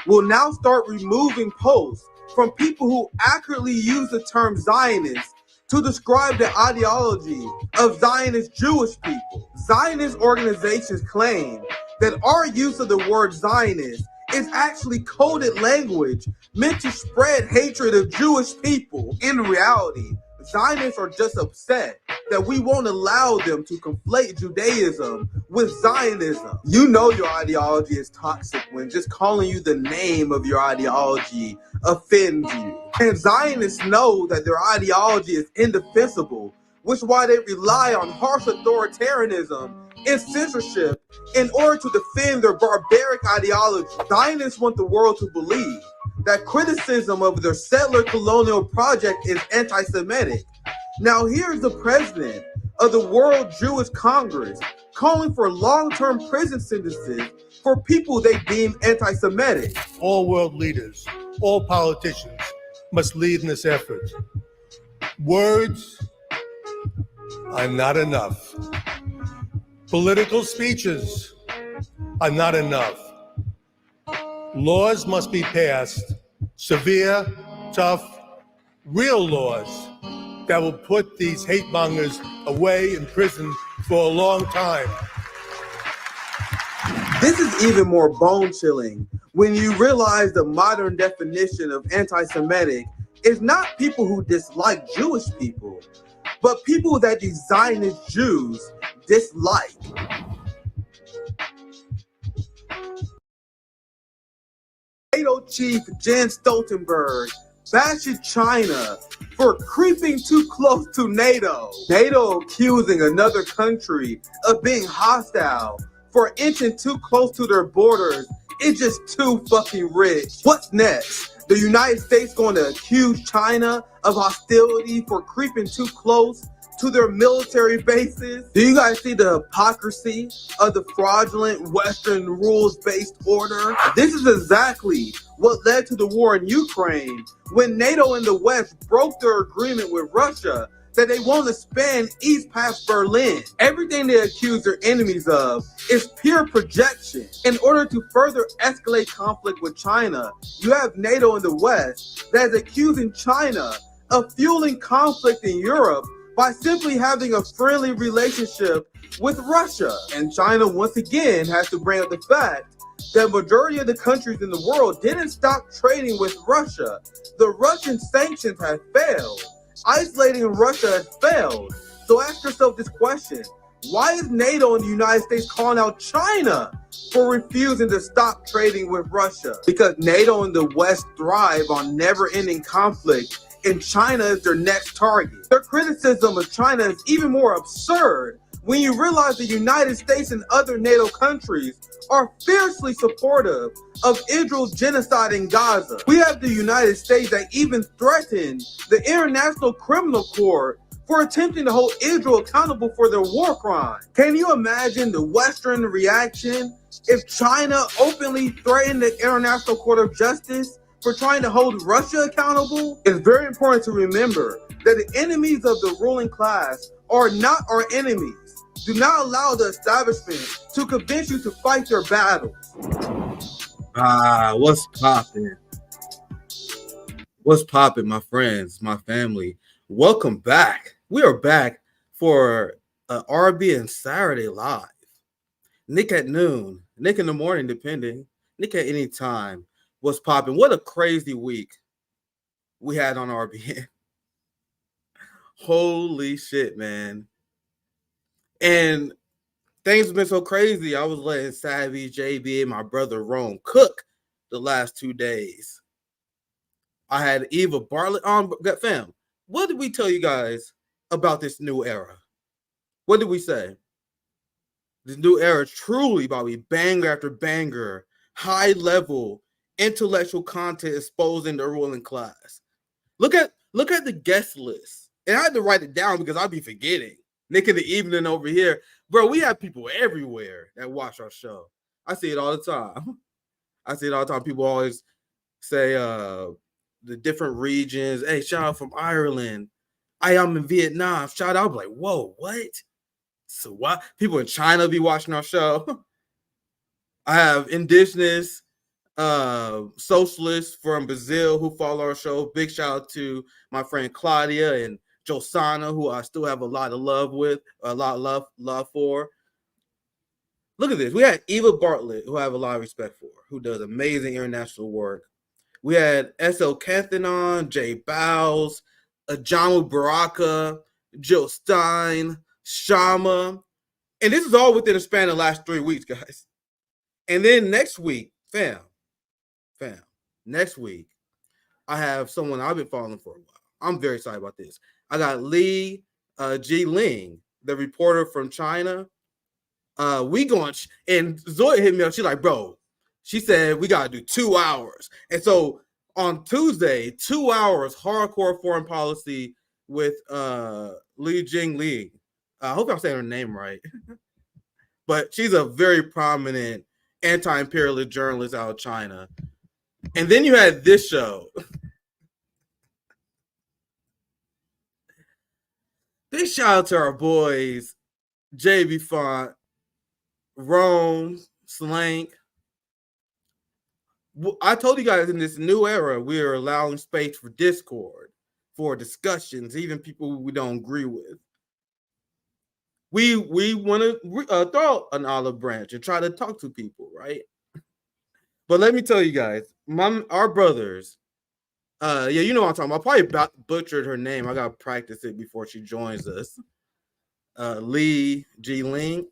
will now start removing posts from people who accurately use the term Zionist to describe the ideology of Zionist Jewish people. Zionist organizations claim that our use of the word Zionist is actually coded language meant to spread hatred of Jewish people. In reality, Zionists are just upset that we won't allow them to conflate Judaism with Zionism. You know your ideology is toxic when just calling you the name of your ideology offends you. And Zionists know that their ideology is indefensible, which is why they rely on harsh authoritarianism and censorship in order to defend their barbaric ideology. Zionists want the world to believe that criticism of their settler colonial project is anti-Semitic. Now here's the president of the World Jewish Congress calling for long-term prison sentences for people they deem anti-Semitic. All world leaders, all politicians must lead in this effort. Words are not enough. Political speeches are not enough. Laws must be passed, severe, tough, real laws that will put these hate mongers away in prison for a long time. This is even more bone-chilling when you realize the modern definition of anti-Semitic is not people who dislike Jewish people, but people that these Zionist Jews dislike. NATO chief Jens Stoltenberg bashes China for creeping too close to NATO. NATO accusing another country of being hostile for inching too close to their borders is just too fucking rich. What's next? The United States going to accuse China of hostility for creeping too close to their military bases? Do you guys see the hypocrisy of the fraudulent Western rules-based order? This is exactly what led to the war in Ukraine when NATO and the West broke their agreement with Russia that they won't expand east past Berlin. Everything they accuse their enemies of is pure projection. In order to further escalate conflict with China, you have NATO and the West that is accusing China of fueling conflict in Europe by simply having a friendly relationship with Russia. And China once again has to bring up the fact that majority of the countries in the world didn't stop trading with Russia. The Russian sanctions have failed. Isolating Russia has failed. So ask yourself this question: why is NATO and the United States calling out China for refusing to stop trading with Russia? Because NATO and the West thrive on never-ending conflict, and China is their next target. Their criticism of China is even more absurd when you realize the United States and other NATO countries are fiercely supportive of Israel's genocide in Gaza. We have the United States that even threatened the International Criminal Court for attempting to hold Israel accountable for their war crime. Can you imagine the Western reaction if China openly threatened the International Court of Justice for trying to hold Russia accountable? It's very important to remember that the enemies of the ruling class are not our enemies. Do not allow the establishment to convince you to fight their battles. What's poppin'? What's poppin', my friends, my family? Welcome back. We are back for RBN Saturday Live. Nick at noon, Nick in the morning, depending. Nick at any time. What's poppin'? What a crazy week we had on RBN. Holy shit, man. And things have been so crazy. I was letting Savvy, JB, and my brother Rome cook the last 2 days. I had Eva Bartlett on. Fam, what did we tell you guys about this new era? What did we say? This new era is truly about to be banger after banger, high-level intellectual content exposing the ruling class. Look at the guest list. And I had to write it down because I'd be forgetting. Nick in the evening over here. Bro, we have people everywhere that watch our show. I see it all the time. People always say the different regions. Hey, shout out from Ireland. I'm in Vietnam. Shout out. I'm like, whoa, what? So what? People in China be watching our show. I have indigenous socialists from Brazil who follow our show. Big shout out to my friend Claudia and Josana, who I still have a lot of love with, a lot of love for. Look at this. We had Eva Bartlett, who I have a lot of respect for, who does amazing international work. We had S.L. Cathan on, Jay Bowles, Ajamu Baraka, Jill Stein, Shama. And this is all within a span of the last 3 weeks, guys. And then next week, next week, I have someone I've been following for a while. I'm very excited about this. I got Li Jiling, the reporter from China. We going, and Zoya hit me up. She's like, bro, she said we got to do 2 hours. And so on Tuesday, 2 hours, hardcore foreign policy with Li Jingling. I hope I'm saying her name right. But she's a very prominent anti-imperialist journalist out of China. And then you had this show. Big shout out to our boys, JB Font, Rome, Slank. I told you guys in this new era, we are allowing space for Discord, for discussions, even people we don't agree with. We want to throw an olive branch and try to talk to people, right? But let me tell you guys, our brothers, yeah, you know what I'm talking about. I probably butchered her name. I got to practice it before she joins us. Li Jing,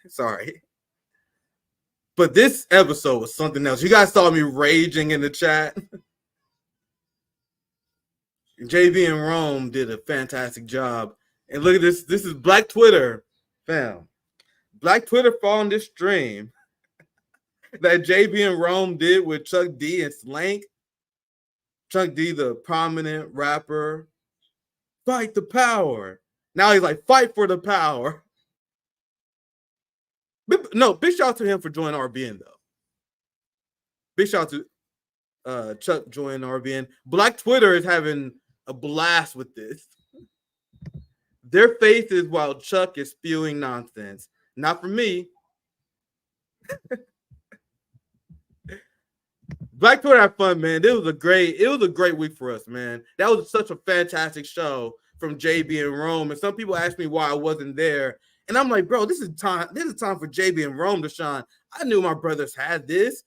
sorry. But this episode was something else. You guys saw me raging in the chat. JB and Rome did a fantastic job. And look at this. This is Black Twitter, fam. Black Twitter following this stream that JB and Rome did with Chuck D and Slank. Chuck D, the prominent rapper. Fight the power. Now he's like, fight for the power. No, big shout out to him for joining RBN, though. Big shout out to Chuck joining RBN. Black Twitter is having a blast with this. Their faith is while Chuck is spewing nonsense. Not for me. Black Twitter had fun, man. It was a great week for us, man. That was such a fantastic show from JB and Rome. And some people asked me why I wasn't there. And I'm like, bro, this is time for JB and Rome to shine. I knew my brothers had this.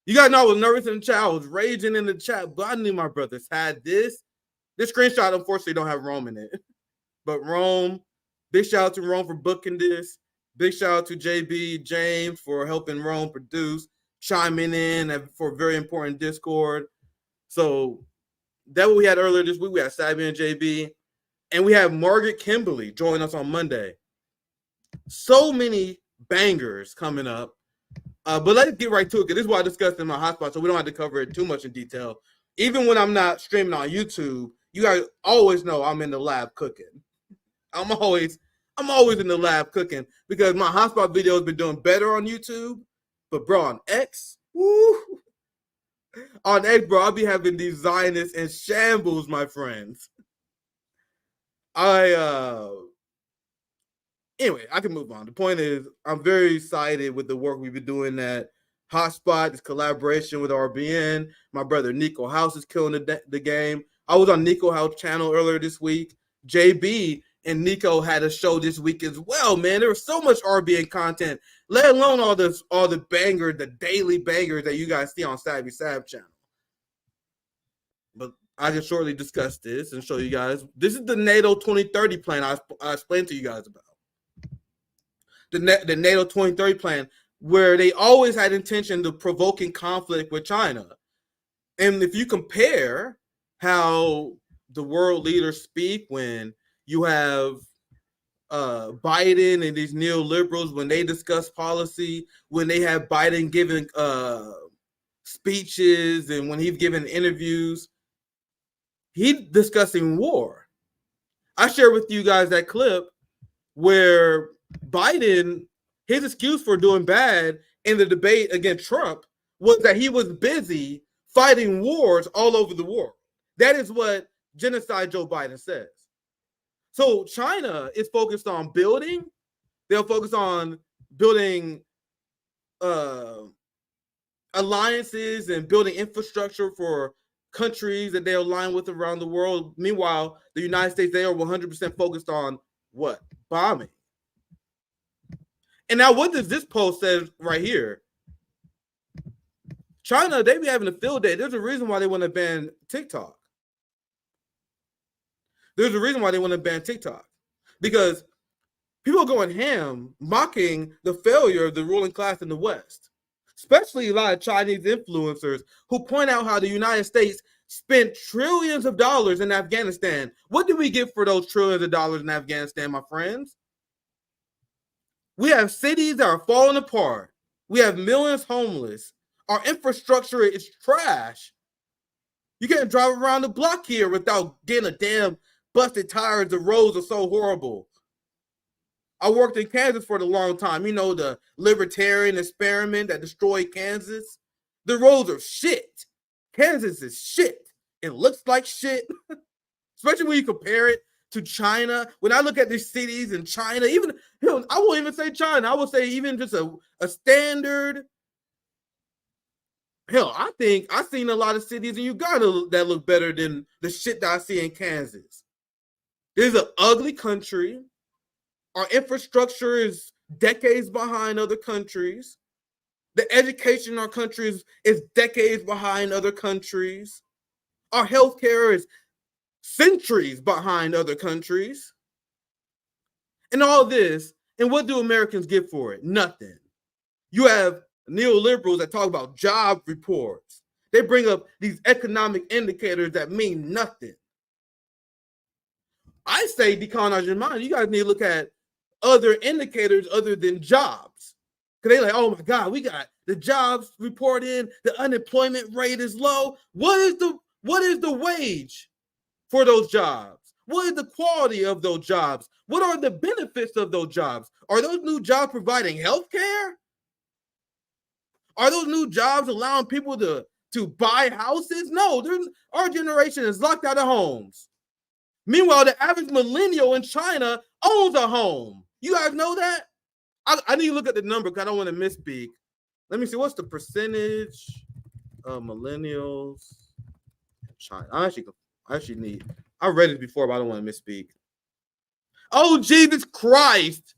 You guys know I was nervous in the chat. I was raging in the chat, but I knew my brothers had this. This screenshot, unfortunately, don't have Rome in it. But Rome, big shout out to Rome for booking this. Big shout out to JB James for helping Rome produce, chiming in for a very important Discord. So that's what we had earlier this week. We had Sabby and JB. And we have Margaret Kimberly join us on Monday. So many bangers coming up. But let's get right to it, because this is what I discussed in my hotspot, so we don't have to cover it too much in detail. Even when I'm not streaming on YouTube, you guys always know I'm in the lab cooking. I'm always in the lab cooking, because my hotspot video has been doing better on YouTube. But bro, on X, bro, I'll be having these Zionists in shambles, my friends. Anyway, I can move on. The point is, I'm very excited with the work we've been doing at Hotspot, this collaboration with RBN. My brother Nico House is killing the game. I was on Nico House channel earlier this week. JB and Nico had a show this week as well, man. There was so much RBN content, let alone all the bangers, the daily bangers that you guys see on Savvy Sav channel. But I can shortly discuss this and show you guys. This is the NATO 2030 plan I explained to you guys about. The NATO 2030 plan, where they always had intention of provoking conflict with China. And if you compare how the world leaders speak when you have Biden and these neoliberals, when they discuss policy, when they have Biden giving speeches and when he's giving interviews, he's discussing war. I share with you guys that clip where Biden, his excuse for doing bad in the debate against Trump was that he was busy fighting wars all over the world. That is what genocide Joe Biden says. So China is focused on building. They'll focus on building alliances and building infrastructure for countries that they align with around the world. Meanwhile, the United States, they are 100% focused on what? Bombing. And now what does this post say right here? China, they be having a field day. There's a reason why they want to ban TikTok. There's a reason why they want to ban TikTok. Because people are going ham, mocking the failure of the ruling class in the West. Especially a lot of Chinese influencers who point out how the United States spent trillions of dollars in Afghanistan. What do we get for those trillions of dollars in Afghanistan, my friends? We have cities that are falling apart. We have millions homeless. Our infrastructure is trash. You can't drive around the block here without getting a damn busted tires. The roads are so horrible. I worked in Kansas for a long time. You know, the libertarian experiment that destroyed Kansas. The roads are shit. Kansas is shit. It looks like shit. Especially when you compare it to China. When I look at these cities in China, even, I won't even say China. I will say even just a standard. Hell, I think I've seen a lot of cities in Uganda that look better than the shit that I see in Kansas. This is an ugly country. Our infrastructure is decades behind other countries. The education in our country is decades behind other countries. Our healthcare is centuries behind other countries. And all this, and what do Americans get for it? Nothing. You have neoliberals that talk about job reports. They bring up these economic indicators that mean nothing. I say decolonize your mind. You guys need to look at other indicators other than jobs. Because they're like, oh my God, we got the jobs report in, the unemployment rate is low. What is the wage for those jobs? What is the quality of those jobs? What are the benefits of those jobs? Are those new jobs providing health care? Are those new jobs allowing people to buy houses? No, our generation is locked out of homes. Meanwhile, the average millennial in China owns a home. You guys know that? I need to look at the number because I don't want to misspeak. Let me see. What's the percentage of millennials in China? I read it before, but I don't want to misspeak. Oh, Jesus Christ.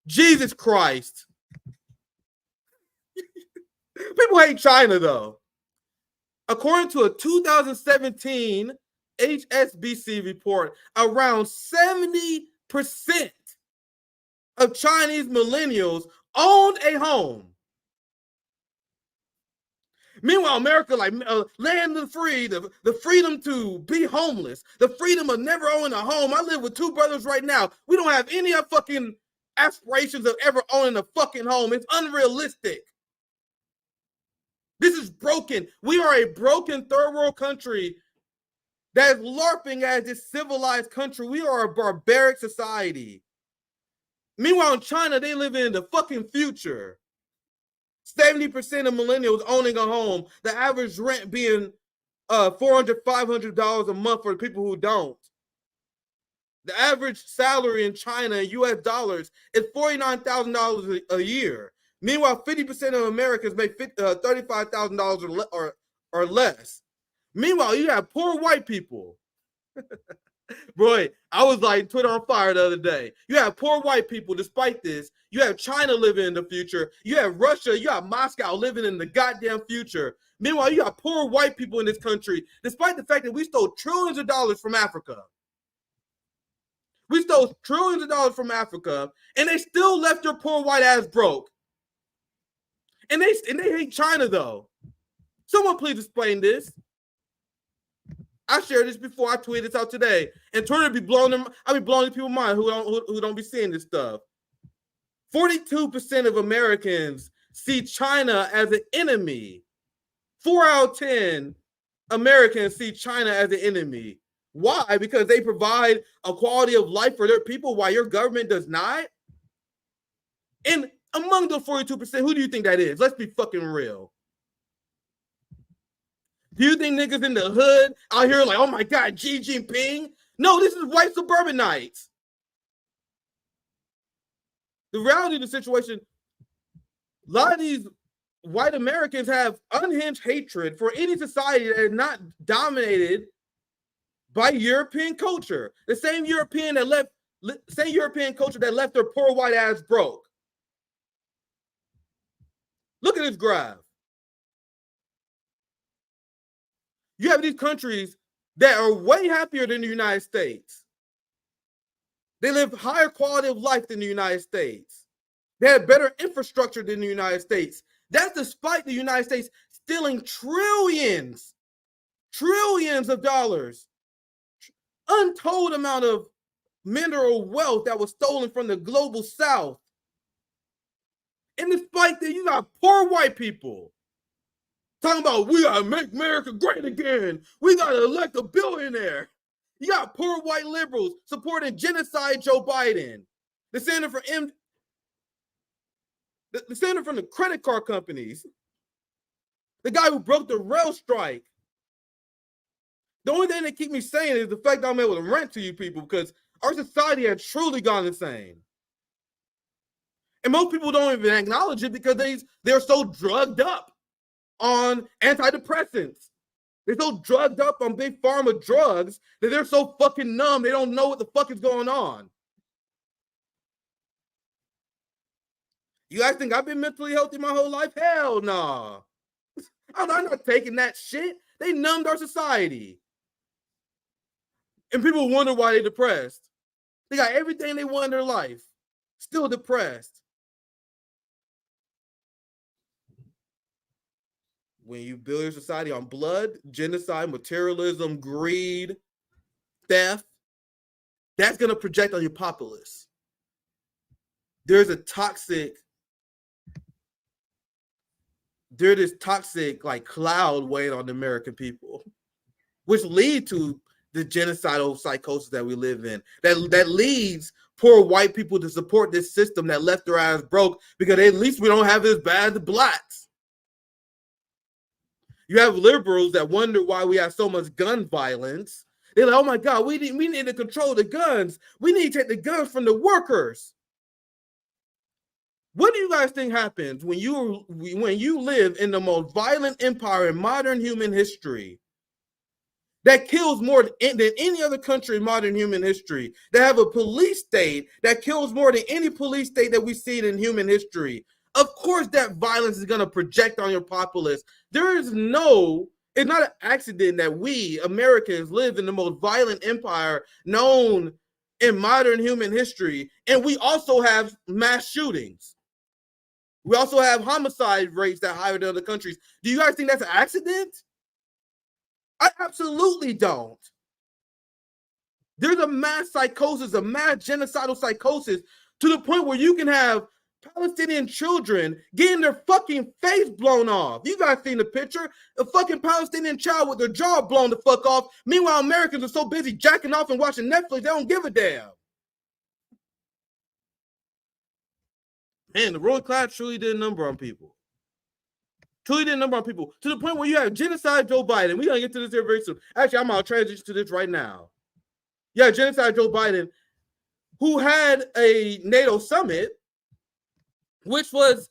Jesus Christ. People hate China, though. According to a 2017 HSBC report, around 70% of Chinese millennials own a home. Meanwhile, America, like land of the free, the freedom to be homeless, the freedom of never owning a home. I live with two brothers right now. We don't have any fucking aspirations of ever owning a fucking home. It's unrealistic. This is broken. We are a broken third world country that is LARPing as this civilized country. We are a barbaric society. Meanwhile, in China, they live in the fucking future. 70% of millennials owning a home. The average rent being $400, $500 a month for the people who don't. The average salary in China in US dollars is $49,000 a year. Meanwhile, 50% of Americans make $35,000 or less. Meanwhile, you have poor white people. Boy, I was like Twitter on fire the other day. You have poor white people. Despite this, you have China living in the future. You have Russia. You have Moscow living in the goddamn future. Meanwhile, you have poor white people in this country, despite the fact that we stole trillions of dollars from Africa. We stole trillions of dollars from Africa, and they still left your poor white ass broke. And they hate China, though. Someone please explain this. I shared this before. I tweeted this out today, and Twitter be blowing them. I be blowing people's mind who don't be seeing this stuff. 42% of Americans see China as an enemy. 4 out of 10 Americans see China as an enemy. Why? Because they provide a quality of life for their people while your government does not. And among the 42%, who do you think that is? Let's be fucking real. Do you think niggas in the hood out here like, oh my God, Xi Jinping? No, this is white suburbanites. The reality of the situation, a lot of these white Americans have unhinged hatred for any society that is not dominated by European culture. The same European culture that left their poor white ass broke. Look at this graph. You have these countries that are way happier than the United States. They live higher quality of life than the United States. They have better infrastructure than the United States. That's despite the United States stealing trillions of dollars, untold amount of mineral wealth that was stolen from the global South. And despite that, you got poor white people talking about, we gotta make America great again. We gotta elect a billionaire. You got poor white liberals supporting genocide Joe Biden. The senator from the credit card companies. The guy who broke the rail strike. The only thing that keep me sane is the fact that I'm able to rant to you people, because our society has truly gone insane. And most people don't even acknowledge it because they're so drugged up on antidepressants. They're so drugged up on big pharma drugs that they're so fucking numb, they don't know what the fuck is going on. You guys think I've been mentally healthy my whole life? Hell nah. I'm not taking that shit. They numbed our society. And people wonder why they're depressed. They got everything they want in their life, still depressed. When you build your society on blood, genocide, materialism, greed, theft, that's going to project on your populace. There's this toxic like cloud weighing on the American people, which lead to the genocidal psychosis that we live in. That leads poor white people to support this system that left their ass broke because at least we don't have it as bad as the blacks. You have liberals that wonder why we have so much gun violence. They're like, oh my God, we need to control the guns. We need to take the guns from the workers. What do you guys think happens when you live in the most violent empire in modern human history that kills more than any other country in modern human history, that have a police state that kills more than any police state that we've seen in human history? Of course, that violence is going to project on your populace. It's not an accident that we Americans live in the most violent empire known in modern human history. And we also have mass shootings. We also have homicide rates that are higher than other countries. Do you guys think that's an accident? I absolutely don't. There's a mass psychosis, a mass genocidal psychosis to the point where you can have Palestinian children getting their fucking face blown off. You guys seen the picture? A fucking Palestinian child with their jaw blown the fuck off. Meanwhile, Americans are so busy jacking off and watching Netflix, they don't give a damn. Man, the ruling class truly did a number on people. To the point where you have genocide Joe Biden. We're going to get to this here very soon. Actually, I'm going to transition to this right now. Yeah, genocide Joe Biden, who had a NATO summit, which was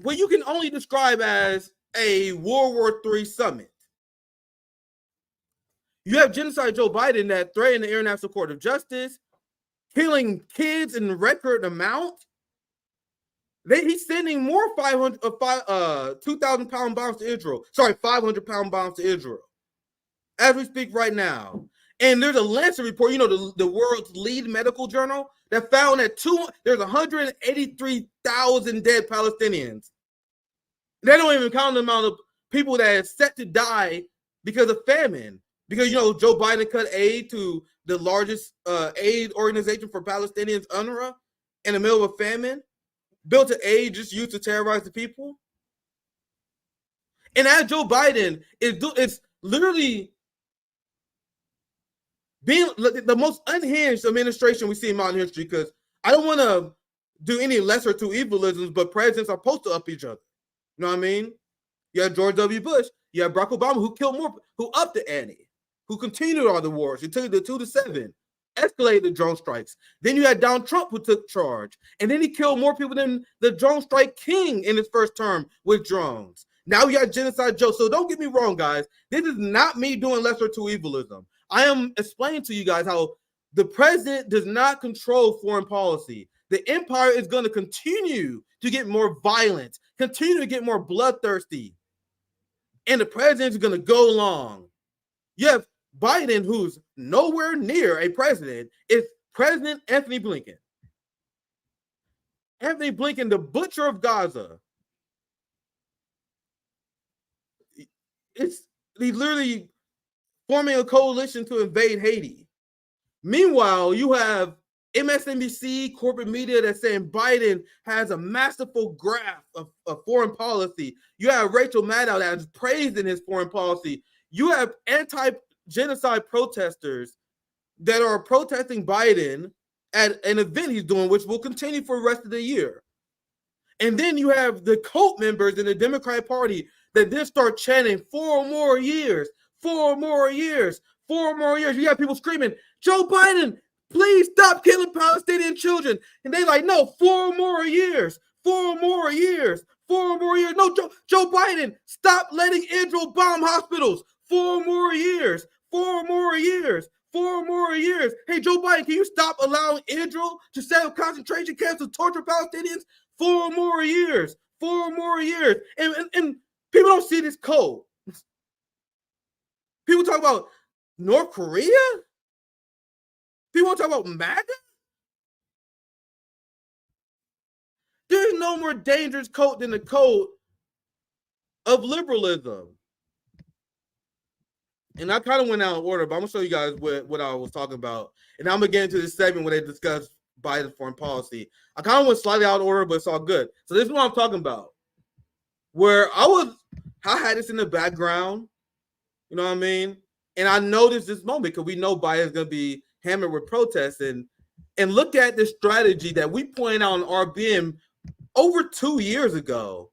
what you can only describe as a World War III summit. You have genocide Joe Biden that threatened the International Court of Justice, killing kids in record amount. He's sending more 2,000-pound bombs to Israel. Sorry, 500-pound bombs to Israel as we speak right now. And there's a Lancet report, the world's lead medical journal, that found that there's 183,000 dead Palestinians. They don't even count the amount of people that are set to die because of famine. Because, Joe Biden cut aid to the largest aid organization for Palestinians, UNRWA, in the middle of a famine. Built an aid just used to terrorize the people. And as Joe Biden is literally being the most unhinged administration we see in modern history, because I don't want to do any lesser to evilisms, but presidents are supposed to up each other. You know what I mean? You have George W. Bush. You have Barack Obama, who killed more, who upped the ante, who continued all the wars. He took it to 2-7. escalated the drone strikes. Then you had Donald Trump who took charge. And then he killed more people than the drone strike king in his first term with drones. Now you got Genocide Joe. So don't get me wrong, guys. This is not me doing lesser to evilism. I am explaining to you guys how the president does not control foreign policy. The empire is going to continue to get more violent, continue to get more bloodthirsty. And the president is going to go along. You have Biden, who's nowhere near a president, is President Anthony Blinken. Anthony Blinken, the butcher of Gaza. He's literally forming a coalition to invade Haiti. Meanwhile, you have MSNBC, corporate media that's saying Biden has a masterful grasp of foreign policy. You have Rachel Maddow that's praising his foreign policy. You have anti-genocide protesters that are protesting Biden at an event he's doing, which will continue for the rest of the year. And then you have the cult members in the Democratic Party that then start chanting 4 more years, 4 more years, 4 more years. You have people screaming, Joe Biden, please stop killing Palestinian children. And they're like, no, 4 more years, 4 more years, 4 more years. No, Joe Biden, stop letting Israel bomb hospitals. 4 more years, 4 more years, 4 more years. Hey, Joe Biden, can you stop allowing Israel to set up concentration camps to torture Palestinians? 4 more years, 4 more years. And people don't see this code. People talk about North Korea. People talk about MAGA. There's no more dangerous code than the code of liberalism. And I kind of went out of order, but I'm going to show you guys what I was talking about. And I'm going to get into this segment where they discuss Biden's foreign policy. I kind of went slightly out of order, but it's all good. So this is what I'm talking about. Where I had this in the background, you know what I mean? And I noticed this moment because we know Biden's going to be hammered with protests. And look at the strategy that we pointed out on RBN over 2 years ago.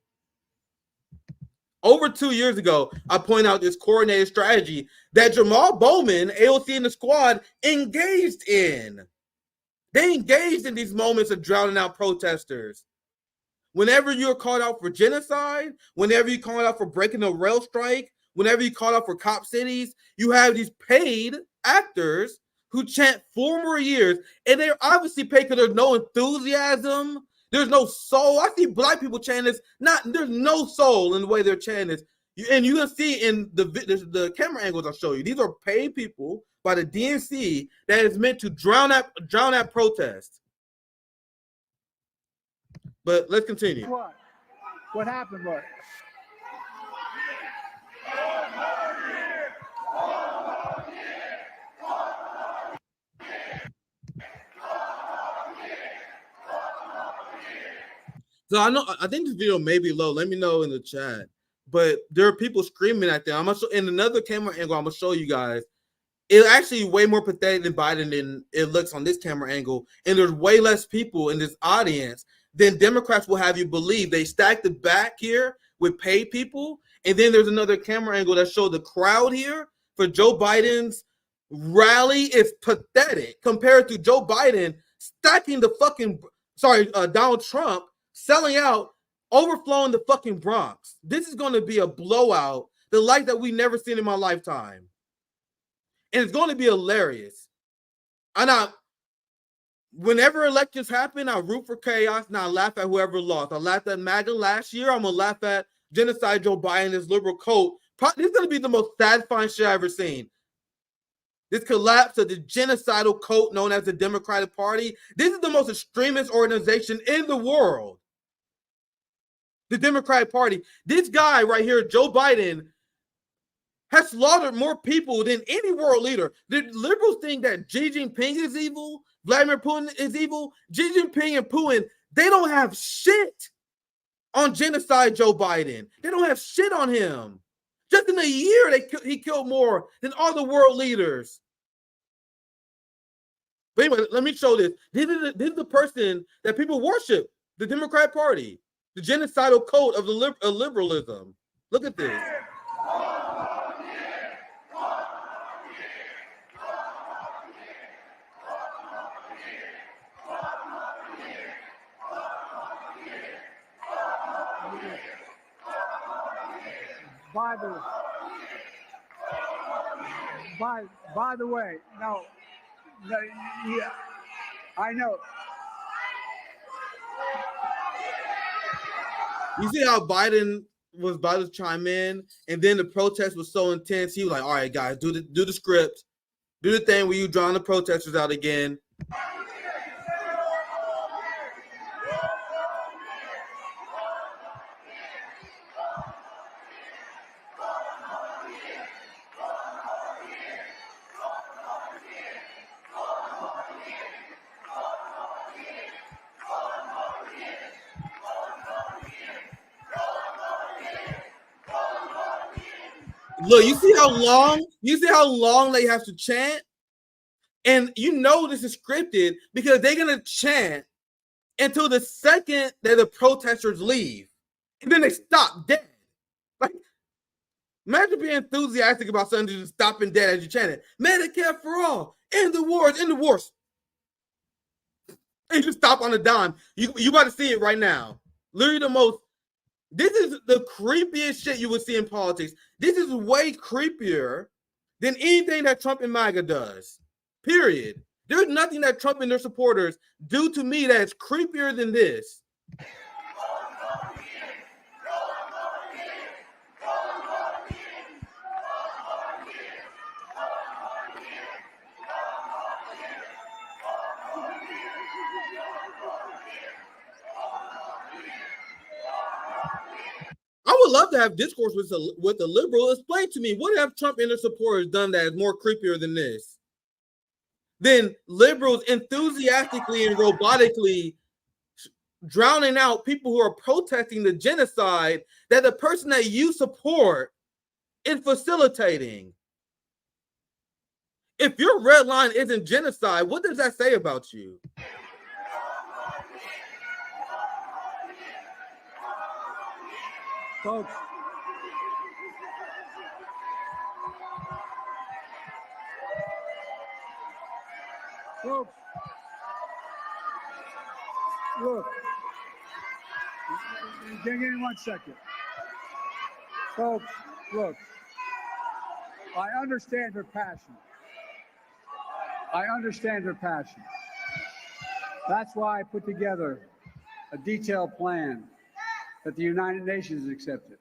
Over 2 years ago, I point out this coordinated strategy that Jamal Bowman, AOC, and the squad engaged in. They engaged in these moments of drowning out protesters. Whenever you're called out for genocide, whenever you're called out for breaking a rail strike, whenever you're called out for cop cities, you have these paid actors who chant 4 more years, and they're obviously paid because there's no enthusiasm. There's no soul. I see black people chanting this. There's no soul in the way they're chanting this. And you can see in the camera angles I'll show you. These are paid people by the DNC that is meant to drown out protests. But let's continue. What happened? What? So I think this video may be low. Let me know in the chat. But there are people screaming at them. In another camera angle, I'm gonna show you guys. It's actually way more pathetic than Biden than it looks on this camera angle. And there's way less people in this audience than Democrats will have you believe. They stacked the back here with paid people. And then there's another camera angle that shows the crowd here for Joe Biden's rally is pathetic compared to Joe Biden stacking Donald Trump selling out, overflowing the fucking Bronx. This is going to be a blowout, the like that we never seen in my lifetime. And it's going to be hilarious. Whenever elections happen, I root for chaos and I laugh at whoever lost. I laughed at MAGA last year. I'm going to laugh at Genocide Joe Biden, this liberal cult. This is going to be the most satisfying shit I've ever seen. This collapse of the genocidal cult known as the Democratic Party. This is the most extremist organization in the world. The Democratic Party. This guy right here, Joe Biden, has slaughtered more people than any world leader. The liberals think that Xi Jinping is evil, Vladimir Putin is evil. Xi Jinping and Putin, they don't have shit on genocide Joe Biden. They don't have shit on him. Just in a year, he killed more than all the world leaders. But anyway, let me show this. This is the person that people worship, the Democratic Party, the genocidal cult of liberalism. Look at this. by the way, no, yeah, I know. You see how Biden was about to chime in, and then the protest was so intense. He was like, "All right, guys, do the script, do the thing where you drawing the protesters out again." Look, you see how long they have to chant? And you know this is scripted because they're gonna chant until the second that the protesters leave. And then they stop dead. Like, imagine being enthusiastic about something just stopping dead as you chant it. Medicare for all, end the wars, end the wars. And you just stop on a dime. You about to see it right now. Literally the most. This is the creepiest shit you would see in politics. This is way creepier than anything that Trump and MAGA does. Period. There's nothing that Trump and their supporters do to me that's creepier than this. I would love to have discourse with a liberal. Explain to me, what have Trump and their supporters done that is more creepier than this? Then liberals enthusiastically and robotically drowning out people who are protesting the genocide that the person that you support is facilitating. If your red line isn't genocide, what does that say about you? Folks, look, give me 1 second. Folks, look, I understand their passion. That's why I put together a detailed plan that the United Nations accepted.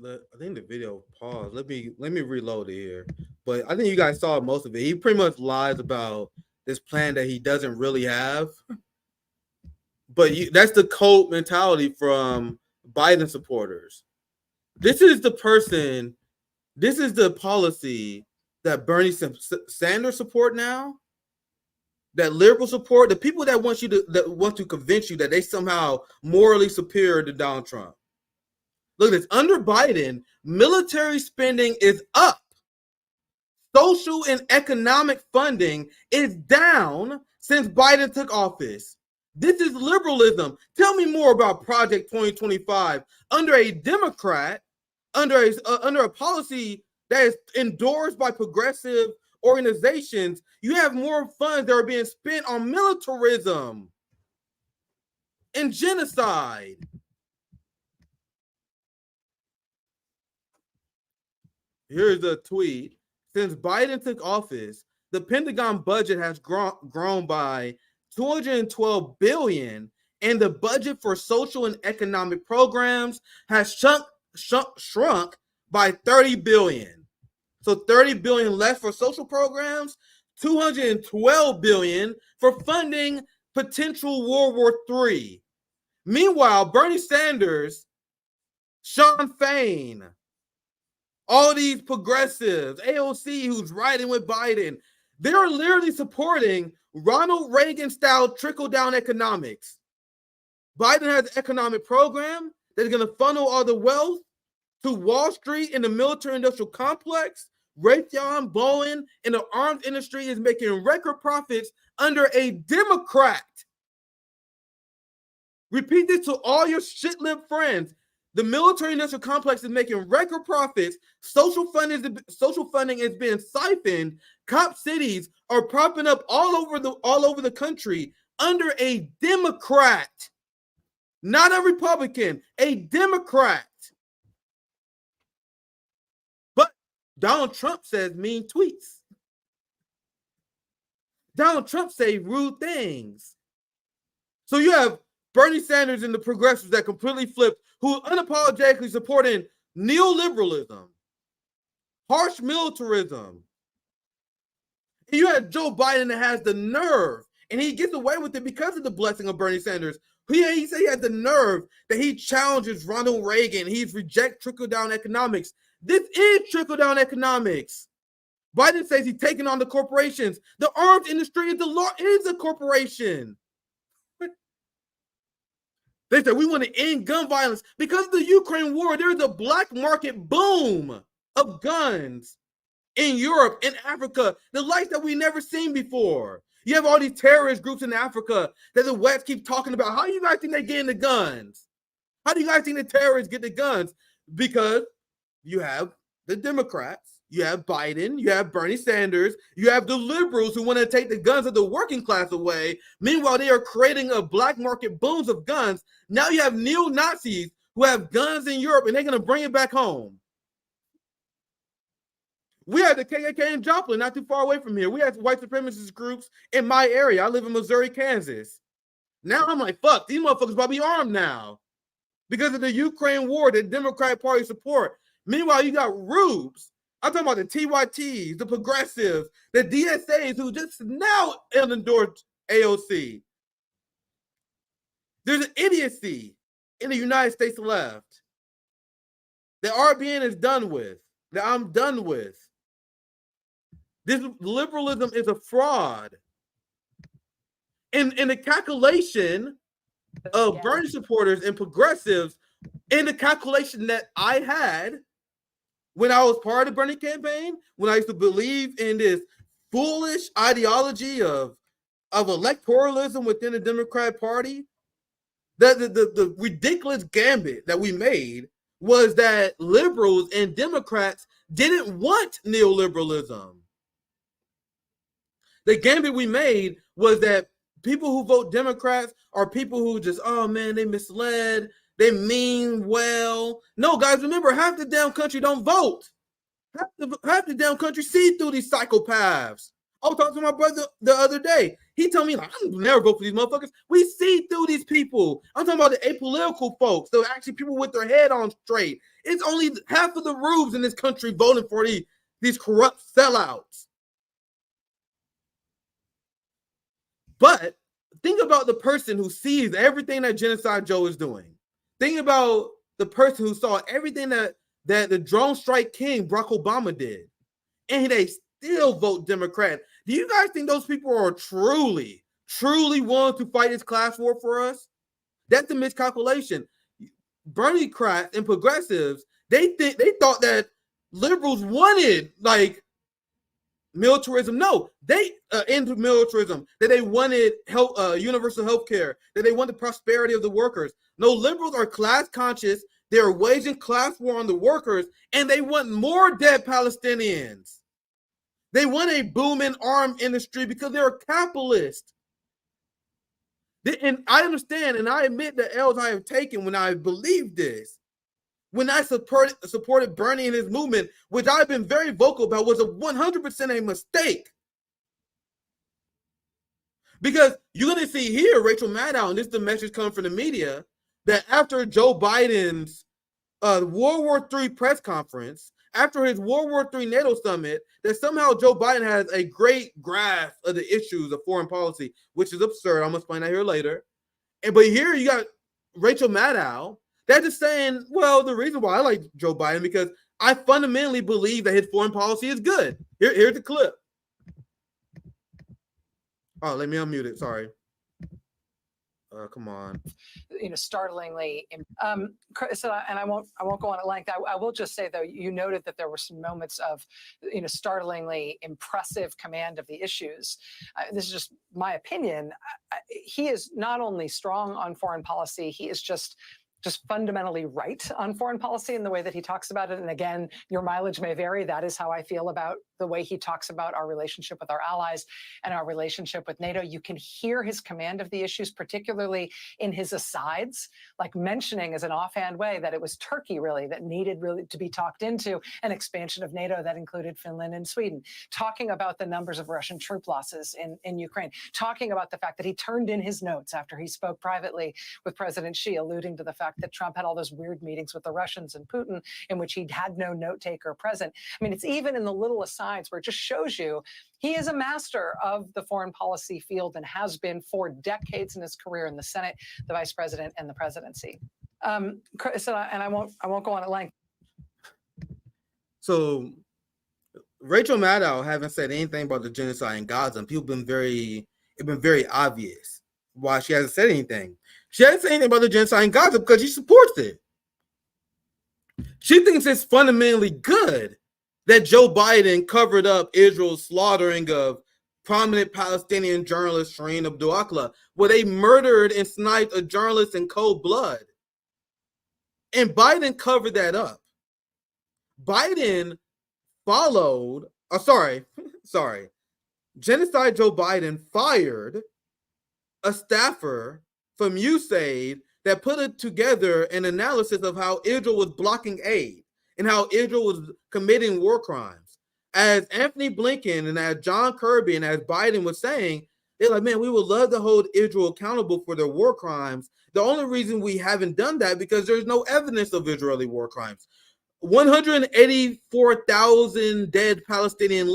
I think the video paused. Let me reload it here. But I think you guys saw most of it. He pretty much lies about this plan that he doesn't really have. But that's the cult mentality from Biden supporters. This is the policy that Bernie Sanders support now, that liberal support, the people that want to convince you that they somehow morally superior to Donald Trump. Look at this. Under Biden, military spending is up. Social and economic funding is down since Biden took office. This is liberalism. Tell me more about Project 2025 under a Democrat, under a policy that is endorsed by progressive organizations. You have more funds that are being spent on militarism and genocide. Here's a tweet. Since Biden took office, the Pentagon budget has grown by $212 billion, and the budget for social and economic programs has shrunk by $30 billion. So $30 billion less for social programs, $212 billion for funding potential World War III. Meanwhile, Bernie Sanders, Sean Fain, all these progressives, AOC, who's riding with Biden, they're literally supporting Ronald Reagan-style trickle-down economics. Biden has an economic program that is going to funnel all the wealth to Wall Street and the military-industrial complex. Raytheon, Boeing, and the arms industry is making record profits under a Democrat. Repeat this to all your shit-lipped friends. The military-industrial complex is making record profits. Social funding is being siphoned. Cop cities are propping up all over the country under a Democrat, not a Republican, a Democrat. But Donald Trump says mean tweets. Donald Trump say rude things. So you have Bernie Sanders and the progressives that completely flipped, who unapologetically supporting neoliberalism, harsh militarism. And you have Joe Biden that has the nerve, and he gets away with it because of the blessing of Bernie Sanders. He said he had the nerve that he challenges Ronald Reagan. He's reject trickle-down economics. This is trickle-down economics. Biden says he's taking on the corporations. The arms industry is a corporation. They said we want to end gun violence. Because of the Ukraine war, there's a black market boom of guns in Europe, in Africa, the likes that we never seen before. You have all these terrorist groups in Africa that the West keeps talking about. How do you guys think they're getting the guns? How do you guys think the terrorists get the guns? Because you have the Democrats, you have Biden, you have Bernie Sanders, you have the liberals who want to take the guns of the working class away. Meanwhile, they are creating a black market booms of guns. Now you have neo-Nazis who have guns in Europe, and they're going to bring it back home. We had the KKK in Joplin, not too far away from here. We had white supremacist groups in my area. I live in Missouri, Kansas. Now I'm like, fuck, these motherfuckers about to be armed now because of the Ukraine war, the Democratic Party support. Meanwhile, you got rubes. I'm talking about the TYTs, the progressives, the DSAs who just now endorsed AOC. There's an idiocy in the United States left that RBN is done with, that I'm done with. This liberalism is a fraud. In the calculation of Bernie supporters and progressives, in the calculation that I had when I was part of the Bernie campaign, when I used to believe in this foolish ideology of electoralism within the Democratic Party, the ridiculous gambit that we made was that liberals and Democrats didn't want neoliberalism. The gambit we made was that people who vote Democrats are people who just, oh man, they misled, they mean well. No, guys, remember, half the damn country don't vote. Half the damn country see through these psychopaths. I was talking to my brother the other day. He told me, like, I'm never vote for these motherfuckers. We see through these people. I'm talking about the apolitical folks, the actually people with their head on straight. It's only half of the rubes in this country voting for these corrupt sellouts. But think about the person who sees everything that Genocide Joe is doing. Think about the person who saw everything that the drone strike king Barack Obama did, and they still vote Democrat. Do you guys think those people are truly willing to fight this class war for us? That's a miscalculation. Bernie Democrats and progressives, they thought that liberals wanted like militarism. No, they into militarism, that they wanted universal health care, that they wanted the prosperity of the workers. No, liberals are class conscious. They're waging class war on the workers, and they want more dead Palestinians. They want a booming armed industry because they're a capitalist. And I understand, and I admit the L's I have taken when I believe this. When I supported Bernie and his movement, which I've been very vocal about, was 100% a mistake. Because you're going to see here, Rachel Maddow, and this is the message coming from the media, that after Joe Biden's World War III press conference, after his World War III NATO summit, that somehow Joe Biden has a great grasp of the issues of foreign policy, which is absurd. I'm going to explain that here later. But here you got Rachel Maddow. They're just saying, well, the reason why I like Joe Biden because I fundamentally believe that his foreign policy is good. Here's the clip. Oh, let me unmute it. Sorry. Come on. Startlingly. So, and I won't go on at length. I will just say, though, you noted that there were some moments of, startlingly impressive command of the issues. This is just my opinion. He is not only strong on foreign policy, he is just fundamentally right on foreign policy in the way that he talks about it. And again, your mileage may vary. That is how I feel about the way he talks about our relationship with our allies and our relationship with NATO. You can hear his command of the issues, particularly in his asides, like mentioning as an offhand way that it was Turkey really that needed really to be talked into an expansion of NATO that included Finland and Sweden, talking about the numbers of Russian troop losses in Ukraine, talking about the fact that he turned in his notes after he spoke privately with President Xi, alluding to the fact that Trump had all those weird meetings with the Russians and Putin in which he had no note taker present. I mean, it's even in the little asides where it just shows you he is a master of the foreign policy field and has been for decades in his career in the Senate, the vice president, and the presidency. And I won't go on at length. So Rachel Maddow haven't said anything about the genocide in Gaza, and it's been very obvious why she hasn't said anything. She hasn't said anything about the genocide in Gaza because she supports it. She thinks it's fundamentally good that Joe Biden covered up Israel's slaughtering of prominent Palestinian journalist Shireen Abu Akleh, where they murdered and sniped a journalist in cold blood. And Biden covered that up. Biden followed, Genocide Joe Biden fired a staffer from USAID that put it together an analysis of how Israel was blocking aid and how Israel was committing war crimes. As Anthony Blinken and as John Kirby and as Biden was saying, they're like, man, we would love to hold Israel accountable for their war crimes. The only reason we haven't done that because there's no evidence of Israeli war crimes. 184,000 dead Palestinians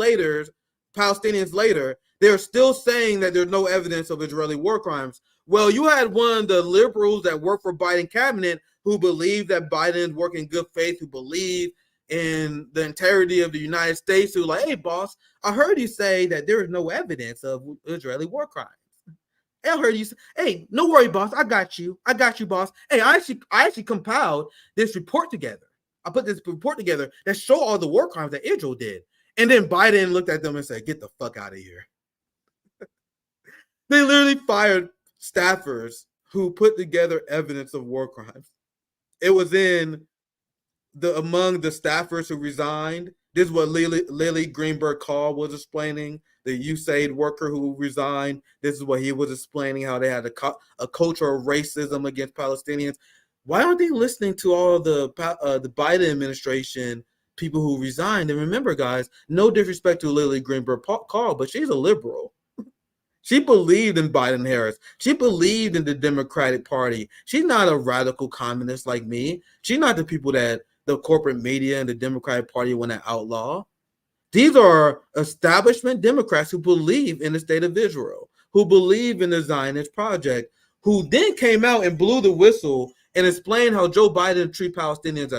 later, they're still saying that there's no evidence of Israeli war crimes. Well, you had one of the liberals that work for Biden cabinet who believe that Biden's working in good faith, who believe in the integrity of the United States, who like, hey, boss, I heard you say that there is no evidence of Israeli war crimes. I heard you say, hey, no worry, boss, I got you, boss. Hey, I actually compiled this report together. I put this report together that show all the war crimes that Israel did. And then Biden looked at them and said, get the fuck out of here. They literally fired staffers who put together evidence of war crimes. It was among the staffers who resigned. This is what Lily Greenberg Call was explaining, the USAID worker who resigned. This is what he was explaining, how they had a culture of racism against Palestinians. Why aren't they listening to all the Biden administration people who resigned? And remember, guys, no disrespect to Lily Greenberg Call, but she's a liberal. She believed in Biden Harris. She believed in the Democratic Party. She's not a radical communist like me. She's not the people that the corporate media and the Democratic Party want to outlaw. These are establishment Democrats who believe in the state of Israel, who believe in the Zionist project, who then came out and blew the whistle and explained how Joe Biden treats Palestinians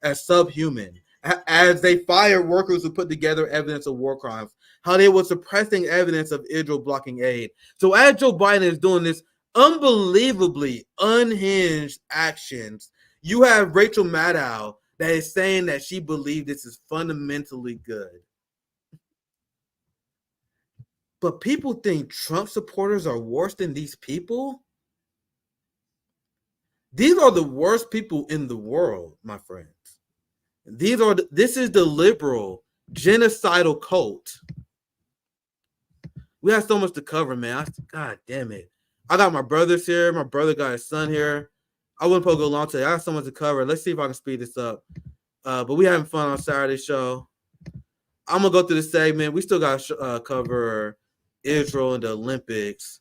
as subhuman, as they fired workers who put together evidence of war crimes, how they were suppressing evidence of Israel blocking aid. So as Joe Biden is doing this unbelievably unhinged actions, you have Rachel Maddow that is saying that she believes this is fundamentally good. But people think Trump supporters are worse than these people? These are the worst people in the world, my friends. This is the liberal genocidal cult. We have so much to cover, man. God damn it. I got my brothers here. My brother got his son here. I wouldn't probably go long today. I have so much to cover. Let's see if I can speed this up. But we having fun on Saturday show. I'm going to go through the segment. We still got to cover Israel and the Olympics.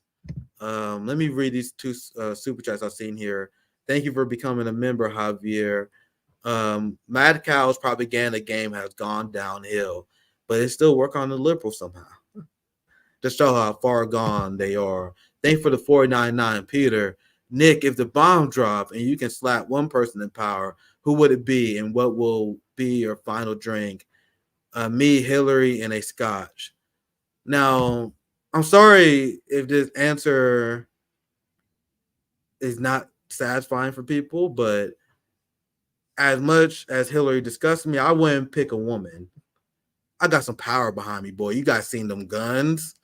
Let me read these two super chats I've seen here. Thank you for becoming a member, Javier. Mad Cow's propaganda game has gone downhill, but it still work on the liberals somehow. To show how far gone they are. Thanks for the 499, Peter. Nick, if the bomb drop and you can slap one person in power, who would it be and what will be your final drink? Me, Hillary, and a scotch. Now, I'm sorry if this answer is not satisfying for people, but as much as Hillary disgusts me, I wouldn't pick a woman. I got some power behind me, boy. You guys seen them guns?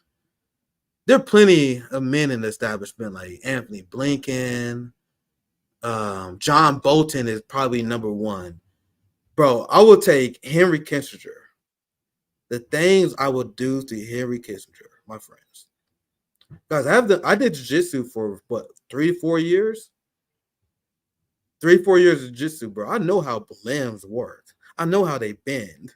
There are plenty of men in the establishment, like Anthony Blinken. John Bolton is probably number one. Bro, I will take Henry Kissinger. the things I would do to Henry Kissinger, my friends. Guys, I did jiu-jitsu for what, 3 to 4 years? 3 to 4 years of jiu-jitsu, bro. I know how limbs work. I know how they bend.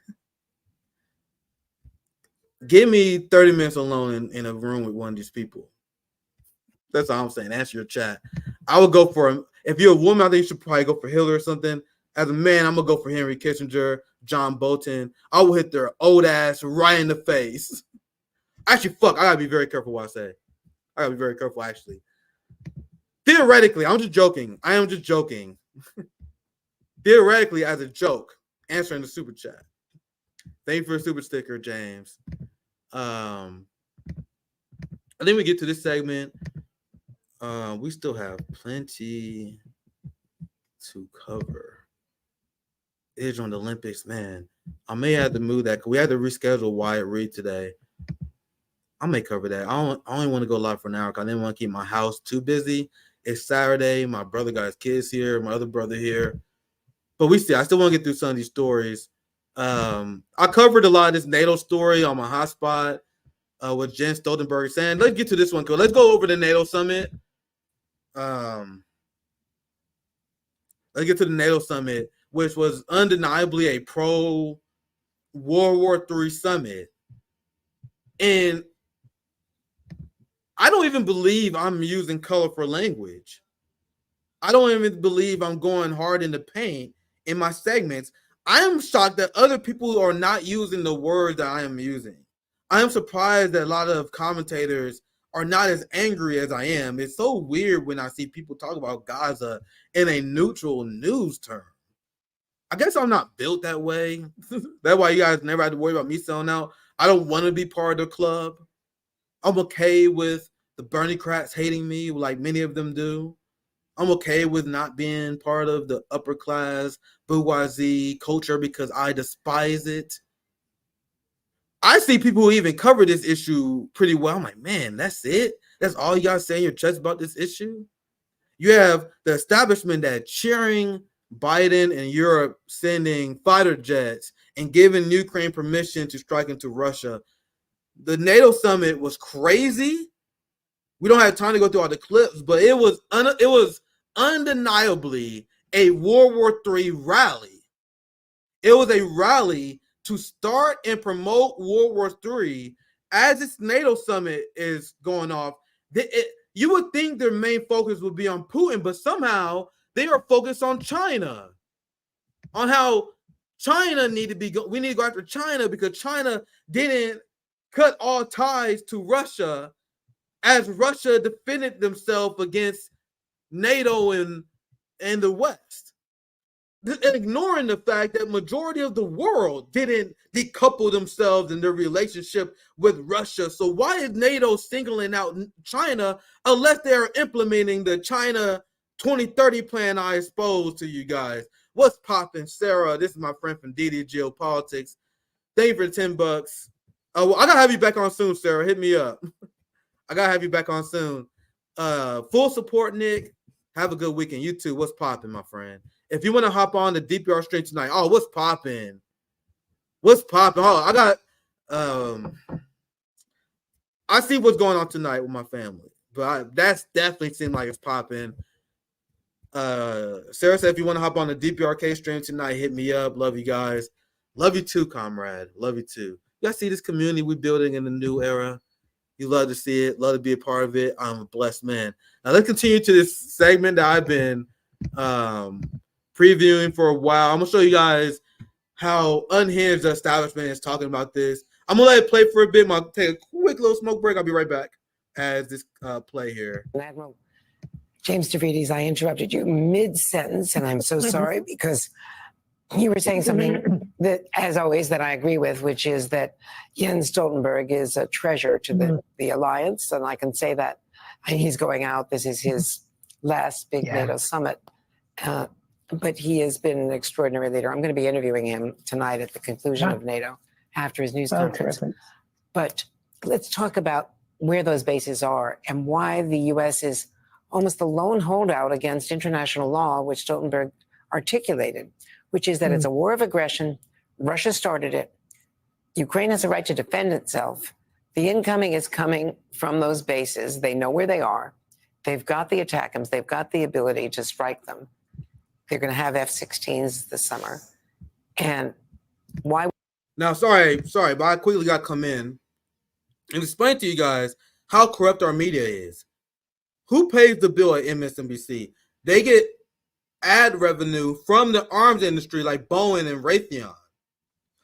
Give me 30 minutes alone in a room with one of these people. That's all I'm saying. Answer your chat. I would go for him. If you're a woman, I think you should probably go for Hillary or something. As a man, I'm gonna go for Henry Kissinger, John Bolton. I will hit their old ass right in the face. Actually, fuck, I gotta be very careful what I say. I gotta be very careful, actually. Theoretically, I'm just joking. I am just joking. Theoretically, as a joke, answering the super chat. Thank you for a super sticker, James. I think we get to this segment. We still have plenty to cover. Edge on the Olympics, man. I may have to move that. We had to reschedule Wyatt Reed today. I may cover that. I only want to go live for an hour because I didn't want to keep my house too busy. It's Saturday. My brother got his kids here. My other brother here. But I still want to get through some of these stories. I covered a lot of this NATO story on my hotspot with Jens Stoltenberg saying, let's get to this one. Let's go over the NATO summit. Let's get to the NATO summit, which was undeniably a pro-World War III summit. And I don't even believe I'm using colorful language. I don't even believe I'm going hard in the paint in my segments. I am shocked that other people are not using the words that I am using. I am surprised that a lot of commentators are not as angry as I am. It's so weird when I see people talk about Gaza in a neutral news term. I guess I'm not built that way. That's why you guys never had to worry about me selling out. I don't want to be part of the club. I'm okay with the Bernie-crats hating me like many of them do. I'm okay with not being part of the upper class bourgeoisie culture because I despise it. I see people who even cover this issue pretty well. I'm like, man, that's it? That's all you guys say in your chest about this issue? You have the establishment that cheering Biden and Europe sending fighter jets and giving Ukraine permission to strike into Russia. The NATO summit was crazy. We don't have time to go through all the clips, but it was undeniably a World War III rally. It was a rally to start and promote World War III as this NATO summit is going off. You would think their main focus would be on Putin, but somehow they are focused on China, on how China we need to go after China because China didn't cut all ties to Russia as Russia defended themselves against NATO and the West, ignoring the fact that majority of the world didn't decouple themselves in their relationship with Russia. So why is NATO singling out China unless they're implementing the China 2030 plan I exposed to you guys? What's popping, Sarah? This is my friend from DD Geopolitics. Thank you for the $10. I gotta have you back on soon, Sarah. Hit me up. I gotta have you back on soon. Full support, Nick. Have a good weekend. You too. What's popping, my friend? If you want to hop on the DPR stream tonight, what's popping? What's popping? I got I see what's going on tonight with my family, but that's definitely seemed like it's popping. Sarah said, if you want to hop on the DPRK stream tonight, hit me up. Love you guys. Love you too, comrade. Love you too. You guys see this community we're building in the new era? You love to see it, love to be a part of it. I'm a blessed man. Now let's continue to this segment that I've been previewing for a while. I'm gonna show you guys how unhinged the establishment is talking about this. I'm gonna let it play for a bit. I'm gonna take a quick little smoke break. I'll be right back as this play here. Admiral James DeVides, I interrupted you mid-sentence, and I'm so sorry because you were saying something that, as always, that I agree with, which is that Jens Stoltenberg is a treasure to the alliance, and I can say that. And he's going out. This is his last big NATO summit, but he has been an extraordinary leader. I'm going to be interviewing him tonight at the conclusion of NATO after his news conference. Terrific. But let's talk about where those bases are and why the U.S. is almost the lone holdout against international law, which Stoltenberg articulated, which is that it's a war of aggression. Russia started it. Ukraine has a right to defend itself. The incoming is coming from those bases. They know where they are. They've got the ATACMS. They've got the ability to strike them. They're going to have F-16s this summer. And why? Now, sorry, but I quickly got to come in and explain to you guys how corrupt our media is. Who pays the bill at MSNBC? They get ad revenue from the arms industry like Boeing and Raytheon.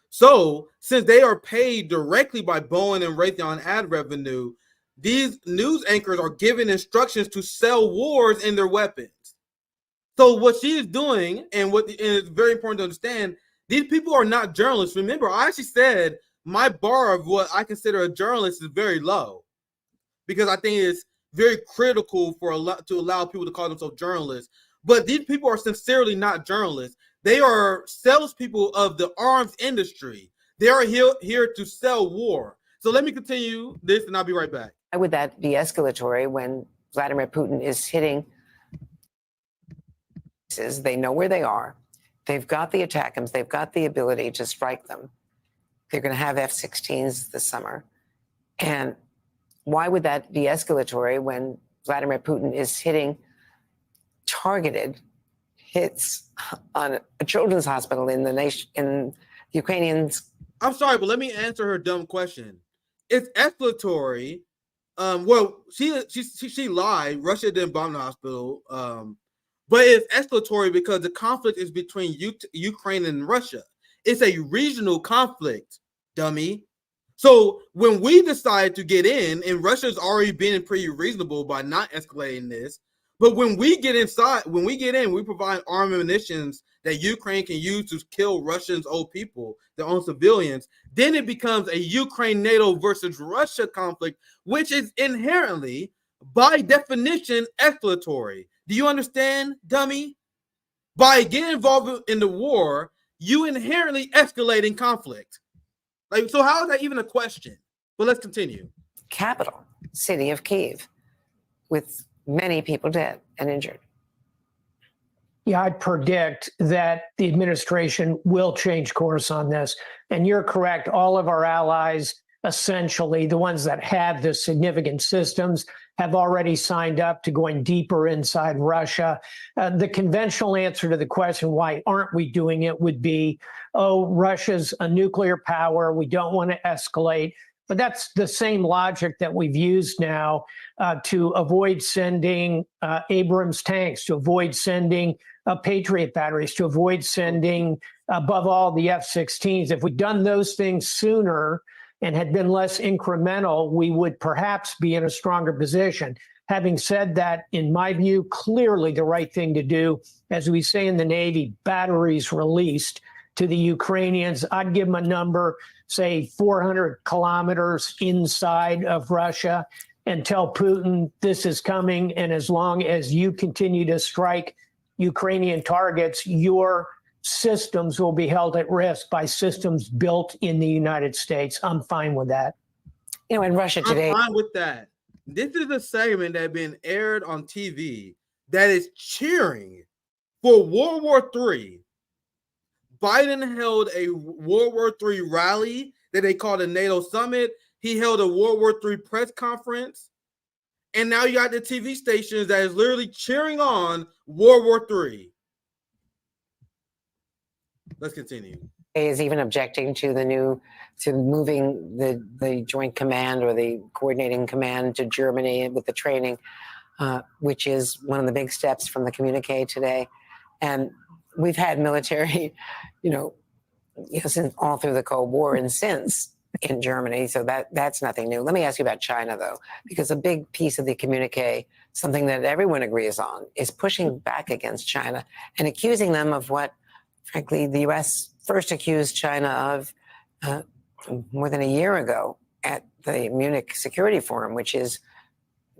So, since they are paid directly by Boeing and Raytheon ad revenue, these news anchors are given instructions to sell wars in their weapons. So, what she is doing, and it's very important to understand, these people are not journalists. Remember, I actually said my bar of what I consider a journalist is very low, because I think it's very critical to allow people to call themselves journalists. But these people are sincerely not journalists. They are salespeople of the arms industry. They are here to sell war. So let me continue this, and I'll be right back. Why would that be escalatory when Vladimir Putin is hitting? They know where they are. They've got the ATACMS. They've got the ability to strike them. They're going to have F-16s this summer. And why would that be escalatory when Vladimir Putin is hitting targeted hits on a children's hospital in the Ukrainians? I'm sorry, but let me answer her dumb question. It's escalatory. Well, she lied. Russia didn't bomb the hospital. But it's escalatory because the conflict is between Ukraine and Russia. It's a regional conflict, dummy. So when we decide to get in, and Russia's already been pretty reasonable by not escalating this, but when we get in, we provide armed munitions that Ukraine can use to kill Russians' old people, their own civilians, then it becomes a Ukraine-NATO versus Russia conflict, which is inherently, by definition, escalatory. Do you understand, dummy? By getting involved in the war, you inherently escalating conflict. Like, so how is that even a question? But let's continue. Capital city of Kyiv, with many people dead and injured. Yeah, I'd predict that the administration will change course on this. And you're correct. All of our allies, essentially the ones that have the significant systems, have already signed up to going deeper inside Russia. The conventional answer to the question, why aren't we doing it, would be, oh, Russia's a nuclear power. We don't want to escalate. But that's the same logic that we've used now to avoid sending Abrams tanks, to avoid sending Patriot batteries, to avoid sending, above all, the F-16s. If we'd done those things sooner and had been less incremental, we would perhaps be in a stronger position. Having said that, in my view, clearly the right thing to do, as we say in the Navy, batteries released to the Ukrainians. I'd give them a number, say 400 kilometers inside of Russia, and tell Putin this is coming. And as long as you continue to strike Ukrainian targets, your systems will be held at risk by systems built in the United States. I'm fine with that. You know, in Russia today, I'm fine with that. This is a segment that been aired on TV that is cheering for World War III. Biden held a World War III rally that they called a NATO summit. He held a World War III press conference. And now you got the TV stations that is literally cheering on World War III. Let's continue. Is even objecting to moving the joint command or the coordinating command to Germany with the training, which is one of the big steps from the communique today. And we've had military, since all through the Cold War and since in Germany. So that's nothing new. Let me ask you about China, though, because a big piece of the communique, something that everyone agrees on, is pushing back against China and accusing them of what, frankly, the U.S. first accused China of more than a year ago at the Munich Security Forum, which is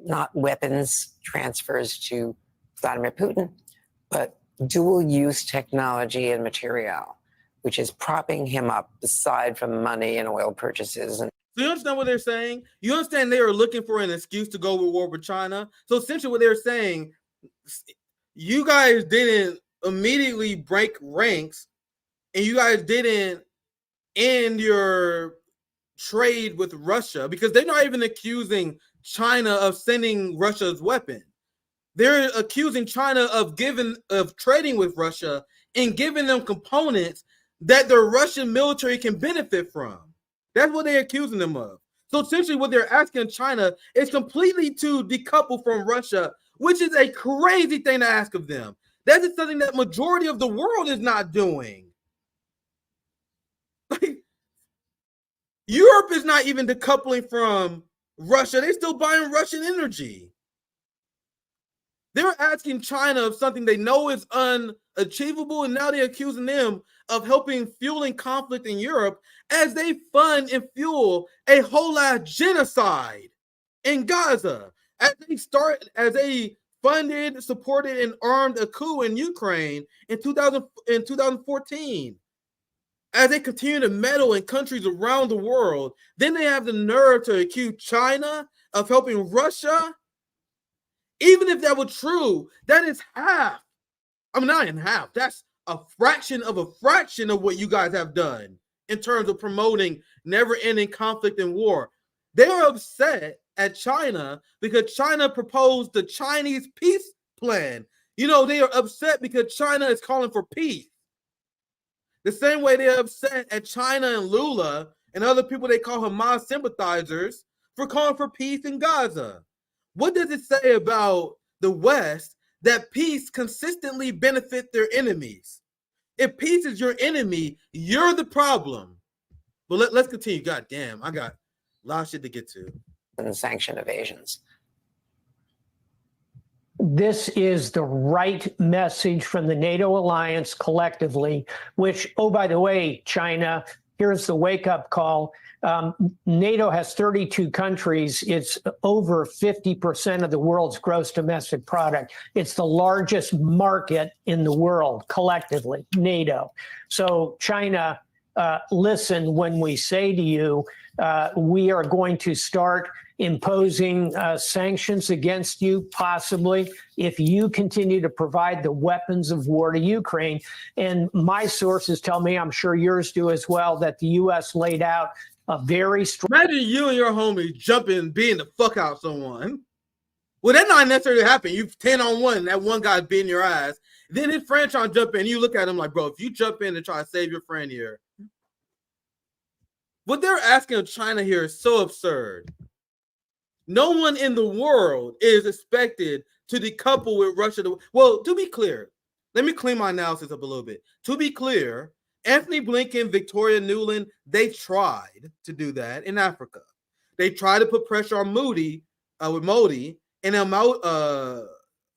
not weapons transfers to Vladimir Putin, but dual-use technology and material, which is propping him up aside from money and oil purchases. So you understand what they're saying? You understand they are looking for an excuse to go to war with China? So essentially what they're saying, you guys didn't immediately break ranks, and you guys didn't end your trade with Russia, because they're not even accusing China of sending Russia's weapon. They're accusing China of trading with Russia and giving them components that the Russian military can benefit from. That's what they're accusing them of. So essentially what they're asking China is completely to decouple from Russia, which is a crazy thing to ask of them. That is something that majority of the world is not doing. Like, Europe is not even decoupling from Russia. They're still buying Russian energy. They're asking China of something they know is unachievable, and now they're accusing them of helping fueling conflict in Europe as they fund and fuel a whole lot genocide in Gaza. As they funded, supported, and armed a coup in Ukraine in 2014. As they continue to meddle in countries around the world, then they have the nerve to accuse China of helping Russia. Even if that were true, that is half. I mean, not in half. That's a fraction of what you guys have done in terms of promoting never-ending conflict and war. They are upset at China because China proposed the Chinese peace plan. You know, they are upset because China is calling for peace. The same way they're upset at China and Lula and other people they call Hamas sympathizers for calling for peace in Gaza. What does it say about the West that peace consistently benefits their enemies? If peace is your enemy, you're the problem. But let's continue. God damn, I got a lot of shit to get to. And sanction evasions. This is the right message from the NATO alliance collectively, which, oh, by the way, China, here's the wake-up call. NATO has 32 countries. It's over 50% of the world's gross domestic product. It's the largest market in the world collectively, NATO. So China, listen when we say to you, we are going to start imposing sanctions against you, possibly, if you continue to provide the weapons of war to Ukraine. And my sources tell me, I'm sure yours do as well, that the U.S. laid out a very strong... Imagine you and your homie jumping, beating the fuck out someone. Well, that not necessarily happen. You 10-on-1, that one guy beating your ass. Then his friend trying to jump in, you look at him like, bro, if you jump in and try to save your friend here. What they're asking of China here is so absurd. No one in the world is expected to decouple with Russia. Well, to be clear, let me clean my analysis up a little bit. To be clear, Anthony Blinken, Victoria Nuland, they tried to do that in Africa. They tried to put pressure on Modi, and then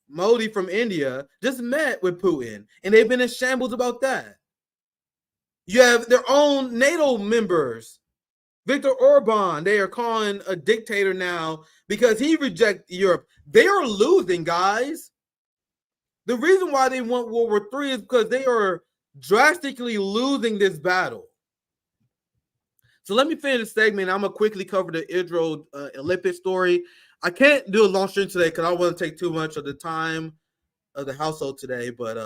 Modi from India just met with Putin, and they've been in shambles about that. You have their own NATO members. Viktor Orban, they are calling a dictator now because he rejects Europe. They are losing, guys. The reason why they want World War III is because they are drastically losing this battle. So let me finish the segment. I'm going to quickly cover the Israel Olympic story. I can't do a long stream today because I don't want to take too much of the time of the household today, but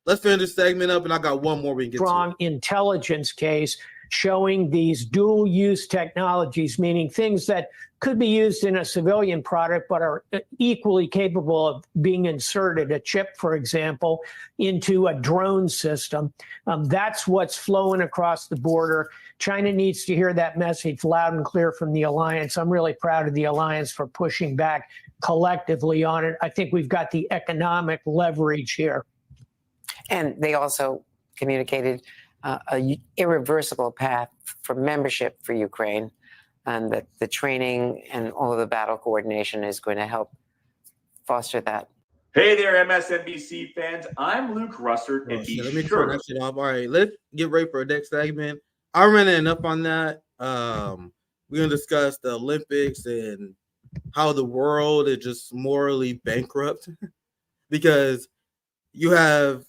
let's finish this segment up, and I got one more we can get strong intelligence case showing these dual-use technologies, meaning things that could be used in a civilian product but are equally capable of being inserted, a chip, for example, into a drone system. That's what's flowing across the border. China needs to hear that message loud and clear from the alliance. I'm really proud of the alliance for pushing back collectively on it. I think we've got the economic leverage here. And they also communicated an irreversible path for membership for Ukraine, and that the training and all of the battle coordination is going to help foster that. Hey there, MSNBC fans. I'm Luke Russert, and be let me sure. turn that shit off. All right, let's get ready for our next segment. I ran enough on that. We're going to discuss the Olympics and how the world is just morally bankrupt because you have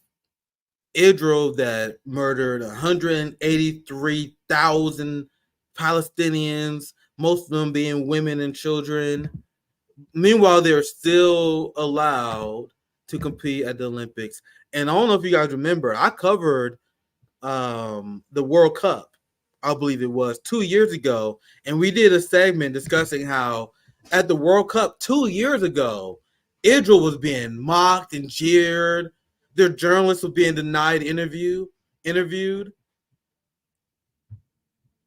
Israel that murdered 183,000 Palestinians, most of them being women and children. Meanwhile, they're still allowed to compete at the Olympics. And I don't know if you guys remember, I covered the World Cup I believe it was 2 years ago, and we did a segment discussing how at the World Cup 2 years ago, Israel was being mocked and jeered. Their journalists were being denied interviewed.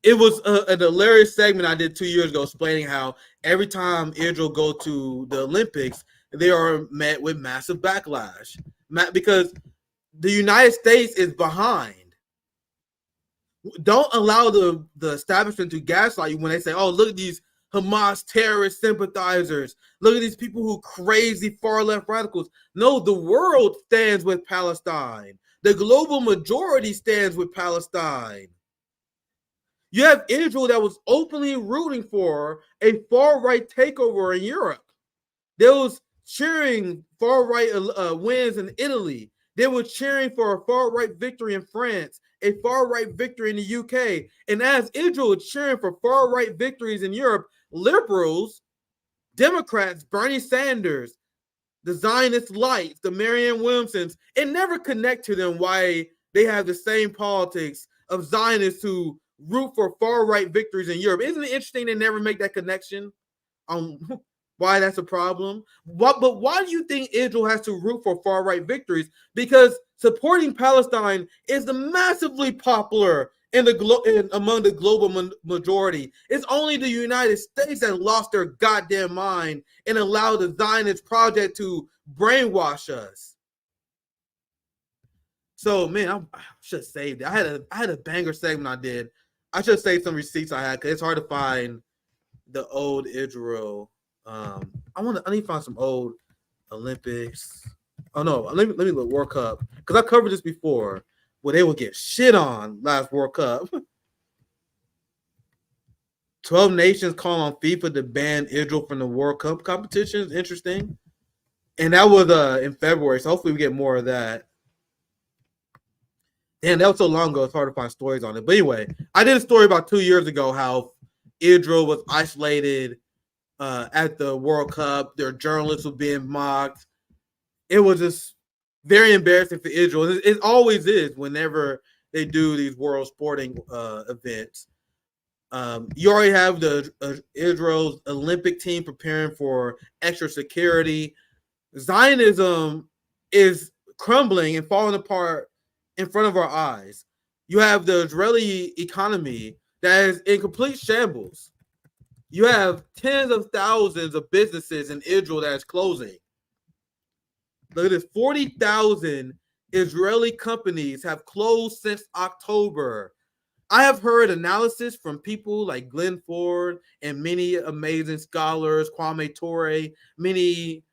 It was an hilarious segment I did 2 years ago explaining how every time Israel go to the Olympics, they are met with massive backlash because the United States is behind. Don't allow the establishment to gaslight you when they say, oh, look at these Hamas terrorist sympathizers. Look at these people who crazy far left radicals. No, the world stands with Palestine. The global majority stands with Palestine. You have Israel that was openly rooting for a far-right takeover in Europe. They was cheering far-right wins in Italy. They were cheering for a far-right victory in France, a far-right victory in the UK. And as Israel was cheering for far-right victories in Europe, liberals, Democrats, Bernie Sanders, the Zionist Lights, the Marianne Williamsons, it never connect to them why they have the same politics of Zionists who root for far-right victories in Europe. Isn't it interesting they never make that connection on why that's a problem? But why do you think Israel has to root for far-right victories? Because supporting Palestine is massively popular among the global majority. It's only the United States that lost their goddamn mind and allowed the Zionist project to brainwash us. So, man, I should have saved it. I had a banger segment I did. I should save some receipts I had because it's hard to find the old Israel. I need to find some old Olympics. Oh no, let me look World Cup because I covered this before where they would get shit on last World Cup. 12 nations call on FIFA to ban Israel from the World Cup competitions. Interesting. And that was in February, so hopefully we get more of that. Damn, that was so long ago, it's hard to find stories on it. But anyway, I did a story about 2 years ago how Israel was isolated at the World Cup. Their journalists were being mocked. It was just very embarrassing for Israel. It always is whenever they do these world sporting events. You already have the Israel's Olympic team preparing for extra security. Zionism is crumbling and falling apart in front of our eyes. You have the Israeli economy that is in complete shambles. You have tens of thousands of businesses in Israel that is closing. Look at this, 40,000 Israeli companies have closed since October. I have heard analysis from people like Glenn Ford and many amazing scholars, Kwame Ture, many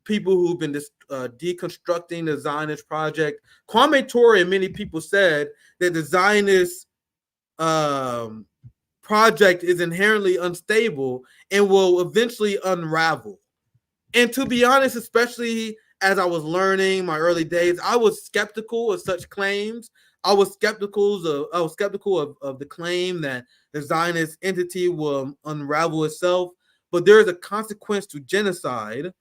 people who've been deconstructing the Zionist project. Kwame Ture and many people said that the Zionist project is inherently unstable and will eventually unravel. And to be honest, especially as I was learning my early days, I was skeptical of such claims. I was skeptical of the claim that the Zionist entity will unravel itself. But there is a consequence to genocide.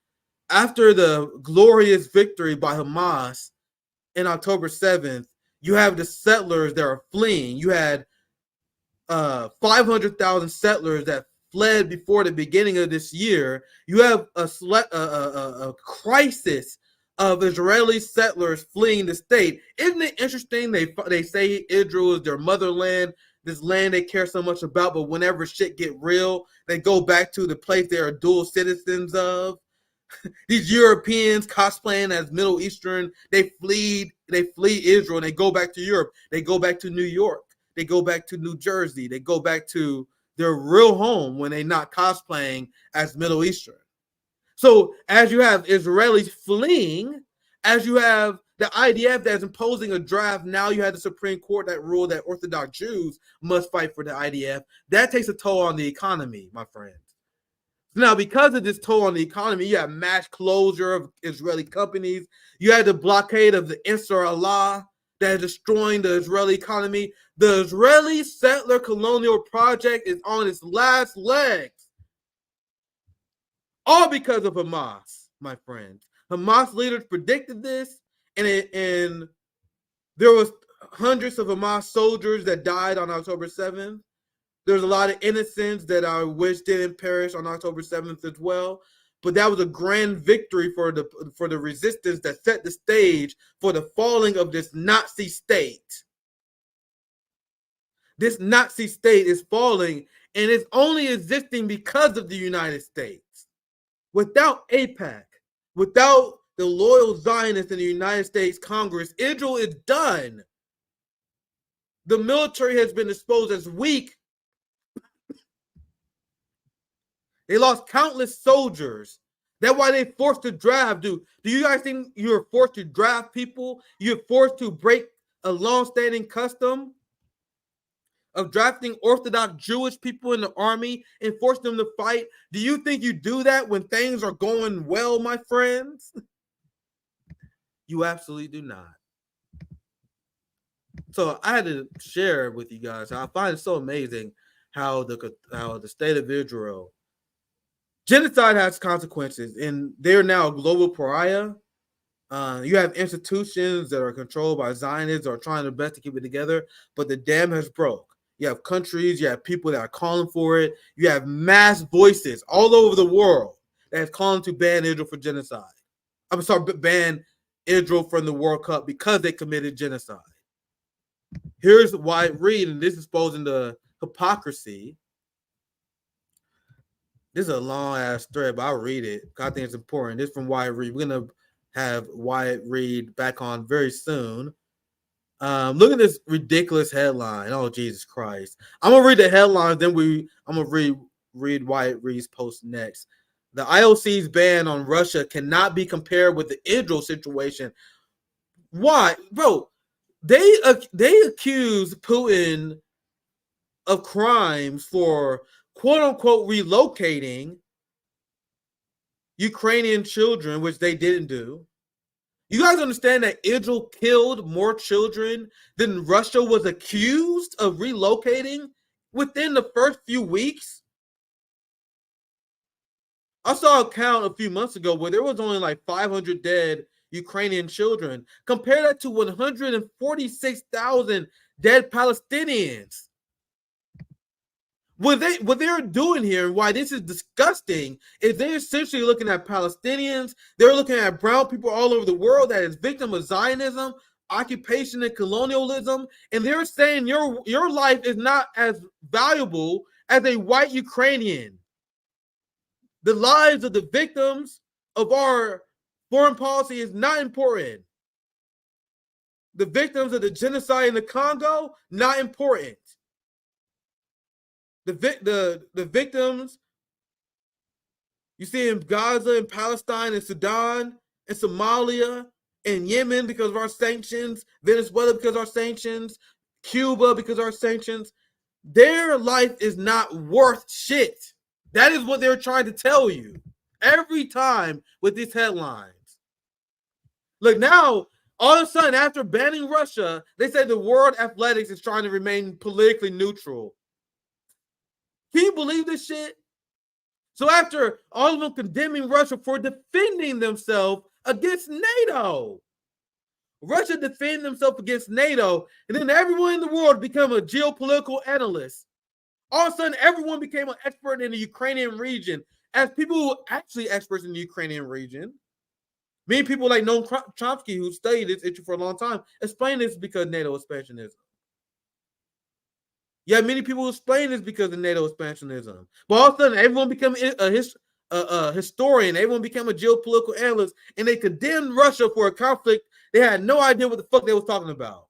After the glorious victory by Hamas in October 7th, you have the settlers that are fleeing. You had 500,000 settlers that fled before the beginning of this year. You have a crisis of Israeli settlers fleeing the state. Isn't it interesting? They say Israel is their motherland, this land they care so much about, but whenever shit get real, they go back to the place they are dual citizens of. These Europeans cosplaying as Middle Eastern, they flee Israel and they go back to Europe. They go back to New York. They go back to New Jersey. They go back to their real home when they're not cosplaying as Middle Eastern. So as you have Israelis fleeing, as you have the IDF that's imposing a draft, now you have the Supreme Court that ruled that Orthodox Jews must fight for the IDF. That takes a toll on the economy, my friends. Now, because of this toll on the economy, you have mass closure of Israeli companies. You had the blockade of the Ansar Allah that is destroying the Israeli economy. The Israeli settler colonial project is on its last legs. All because of Hamas, my friends. Hamas leaders predicted this, and there was hundreds of Hamas soldiers that died on October 7th. There's a lot of innocents that I wish didn't perish on October 7th as well. But that was a grand victory for the resistance that set the stage for the falling of this Nazi state. This Nazi state is falling, and it's only existing because of the United States. Without AIPAC, without the loyal Zionists in the United States Congress, Israel is done. The military has been exposed as weak. They lost countless soldiers. That's why they forced to draft. Do you guys think you're forced to draft people? You're forced to break a long-standing custom of drafting Orthodox Jewish people in the army and force them to fight? Do you think you do that when things are going well, my friends? You absolutely do not. So I had to share with you guys. I find it so amazing how the state of Israel, genocide has consequences, and they're now a global pariah. You have institutions that are controlled by Zionists or trying their best to keep it together, but the dam has broke. You have countries, you have people that are calling for it. You have mass voices all over the world that is calling to ban Israel for genocide. I'm sorry, ban Israel from the World Cup because they committed genocide. Here's Wyatt Reed, and this is exposing the hypocrisy. This is a long-ass thread, but I'll read it because I think it's important. This is from Wyatt Reed. We're going to have Wyatt Reed back on very soon. Look at this ridiculous headline. Oh, Jesus Christ. I'm going to read the headline, then I'm going to read Wyatt Reed's post next. The IOC's ban on Russia cannot be compared with the Israel situation. Why? Bro, they accuse Putin of crimes for quote-unquote relocating Ukrainian children, which they didn't do. You guys understand that Israel killed more children than Russia was accused of relocating within the first few weeks? I saw a count a few months ago where there was only like 500 dead Ukrainian children. Compare that to 146,000 dead Palestinians. What they're doing here, and why this is disgusting, is they're essentially looking at Palestinians. They're looking at brown people all over the world that is victim of Zionism, occupation, and colonialism, and they're saying your life is not as valuable as a white Ukrainian. The lives of the victims of our foreign policy is not important. The victims of the genocide in the Congo, not important. The victims you see in Gaza and Palestine and Sudan and Somalia and Yemen because of our sanctions, Venezuela because of our sanctions, Cuba because of our sanctions, their life is not worth shit. That is what they're trying to tell you every time with these headlines. Look, now, all of a sudden, after banning Russia, they say the world athletics is trying to remain politically neutral. Can you believe this shit? So after all of them condemning Russia for defending themselves against NATO, Russia defended themselves against NATO, and then everyone in the world became a geopolitical analyst. All of a sudden, everyone became an expert in the Ukrainian region. As people who are actually experts in the Ukrainian region, many people like Noam Chomsky, who studied this issue for a long time, explain this because NATO expansionism. Yeah, many people explain this because of NATO expansionism. But all of a sudden, everyone became a historian. Everyone became a geopolitical analyst, and they condemned Russia for a conflict they had no idea what the fuck they was talking about.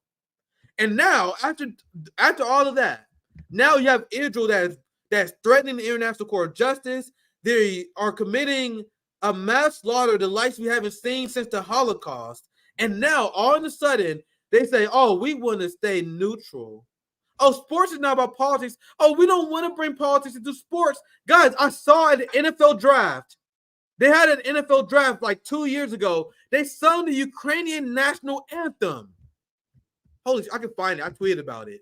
And now, after all of that, now you have Israel that's threatening the International Court of Justice. They are committing a mass slaughter the likes we haven't seen since the Holocaust. And now, all of a sudden, they say, oh, we want to stay neutral. Oh, sports is not about politics. Oh, we don't want to bring politics into sports. Guys, I saw an NFL draft. They had an NFL draft like 2 years ago. They sung the Ukrainian national anthem. Holy shit, I can find it. I tweeted about it.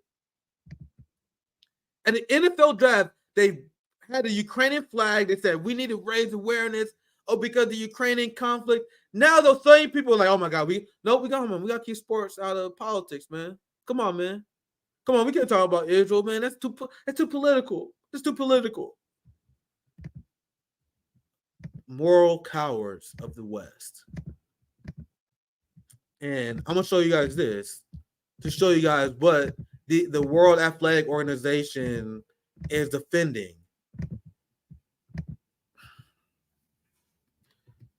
And the NFL draft, they had a Ukrainian flag. They said, we need to raise awareness. Oh, because of the Ukrainian conflict. Now those same people are like, oh my God, we got to keep sports out of politics, man. Come on, man. Come on, we can't talk about Israel, man. That's too political. That's too political. Moral cowards of the West. And I'm gonna show you guys this to show you guys what the World Athletic Organization is defending.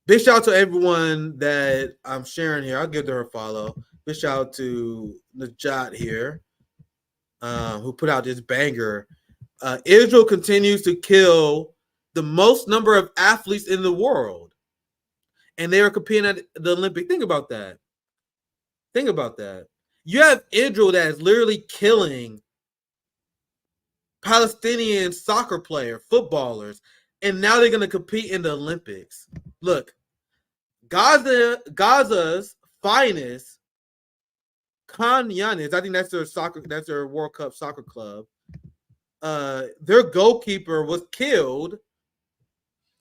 Big shout out to everyone that I'm sharing here. I'll give her a follow. Big shout out to Najat here, who put out this banger. Israel continues to kill the most number of athletes in the world, and they are competing at the Olympic. Think about that. Think about that. You have Israel that is literally killing Palestinian soccer players, footballers, and now they're going to compete in the Olympics. Look, Gaza's finest, Khan Yunis, I think that's their World Cup soccer club. Their goalkeeper was killed,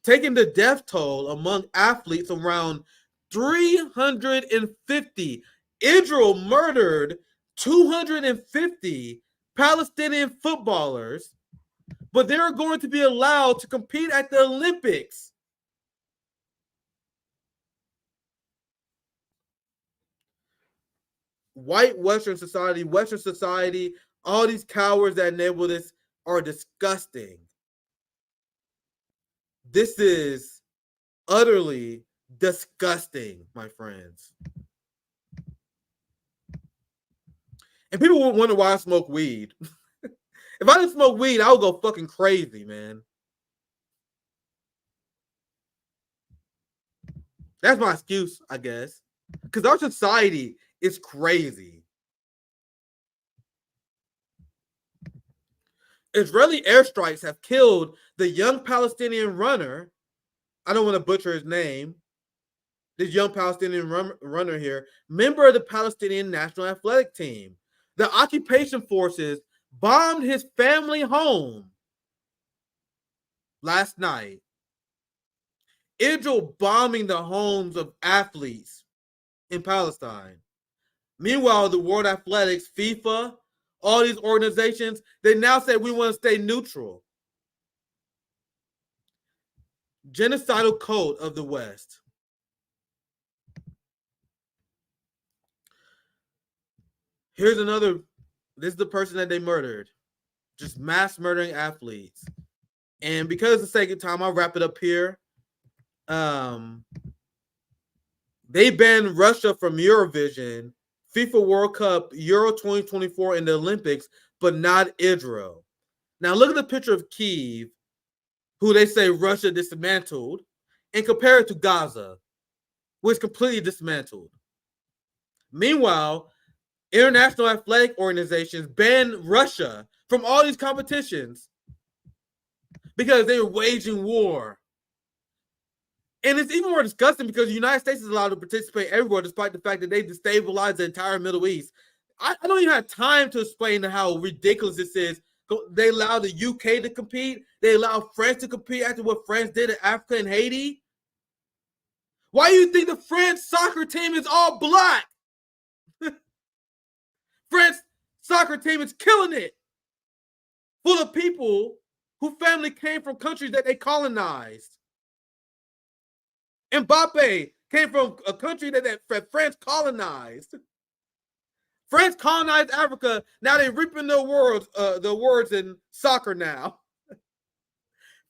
taking the death toll among athletes around 350. Israel murdered 250 Palestinian footballers, but they're going to be allowed to compete at the Olympics. White Western society, all these cowards that enable this are disgusting. This is utterly disgusting, my friends. And people would wonder why I smoke weed. If I didn't smoke weed, I would go fucking crazy, man. That's my excuse, I guess. Because our society is crazy. Israeli airstrikes have killed the young Palestinian runner. I don't want to butcher his name. This young Palestinian runner here, member of the Palestinian national athletic team. The occupation forces bombed his family home last night. Israel bombing the homes of athletes in Palestine. Meanwhile, the World Athletics, FIFA, all these organizations, they now say we want to stay neutral. Genocidal cult of the West. Here's another. This is the person that they murdered. Just mass murdering athletes. And because of the sake of time, I'll wrap it up here. They banned Russia from Eurovision, FIFA World Cup, Euro 2024, and the Olympics, but not Israel. Now look at the picture of Kyiv, who they say Russia dismantled, and compare it to Gaza, which completely dismantled. Meanwhile, international athletic organizations banned Russia from all these competitions because they were waging war. And it's even more disgusting because the United States is allowed to participate everywhere, despite the fact that they destabilized the entire Middle East. I don't even have time to explain how ridiculous this is. They allow the UK to compete. They allow France to compete after what France did in Africa and Haiti. Why do you think the French soccer team is all black? French soccer team is killing it. Full of people whose family came from countries that they colonized. Mbappe came from a country that France colonized. France colonized Africa. Now they're reaping the words in soccer now.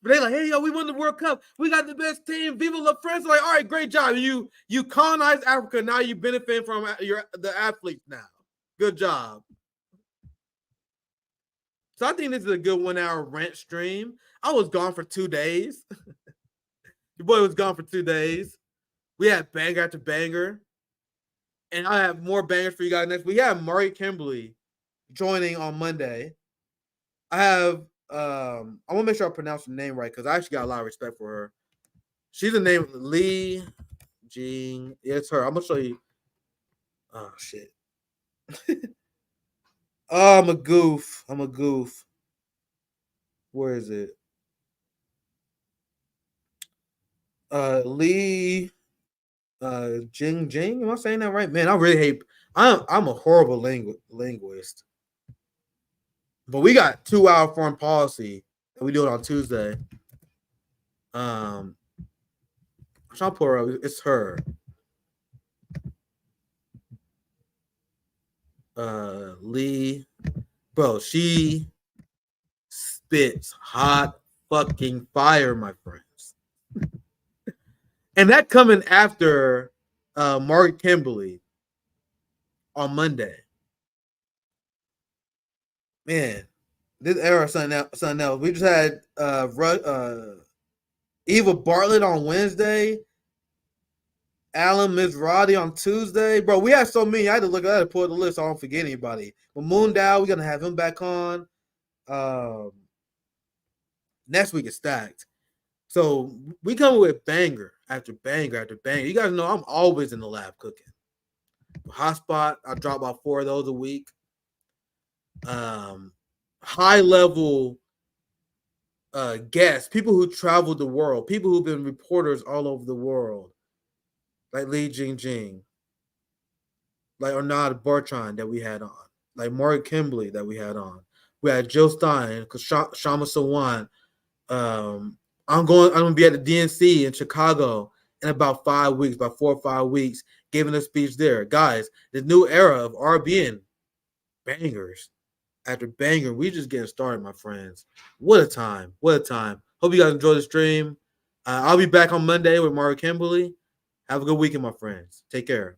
But they're like, hey, yo, we won the World Cup. We got the best team. Viva la France. Like, all right, great job. You colonized Africa. Now you benefit from the athletes now. Good job. So I think this is a good 1 hour rant stream. I was gone for 2 days. Your boy was gone for 2 days. We had banger after banger. And I have more bangers for you guys next. We have Murray Kimberly joining on Monday. I have I want to make sure I pronounce her name right because I actually got a lot of respect for her. She's a name Lee Jean. Yeah, it's her. I'm gonna show you. Oh shit. Oh, I'm a goof. Where is it? Lee Jing. Am I saying that right? Man, I really hate I'm a horrible linguist. But we got 2-hour foreign policy and we do it on Tuesday. I'm trying to pull her up. It's her. Lee. Bro, she spits hot fucking fire, my friends. And that coming after Mark Kimberly on Monday. Man, this era something else. We just had Eva Bartlett on Wednesday. Alan Mizrahi on Tuesday. Bro, we had so many. I had to pull the list so I don't forget anybody. But Moondow, we're going to have him back on. Next week is stacked. So we come with banger after banger after banger. You guys know I'm always in the lab cooking. Hotspot, I drop about 4 of those a week. High level guests, people who traveled the world, people who've been reporters all over the world, like Li Jingjing, like Arnaud Bertrand that we had on, like Mark Kimberly that we had on. We had Jill Stein, Shama Sawan. I'm gonna be at the DNC in Chicago in about 5 weeks, about 4 or 5 weeks, giving a speech there. Guys, the new era of RBN, bangers after banger. We just getting started, my friends. What a time. What a time. Hope you guys enjoy the stream. I'll be back on Monday with Mario Kimberly. Have a good weekend, my friends. Take care.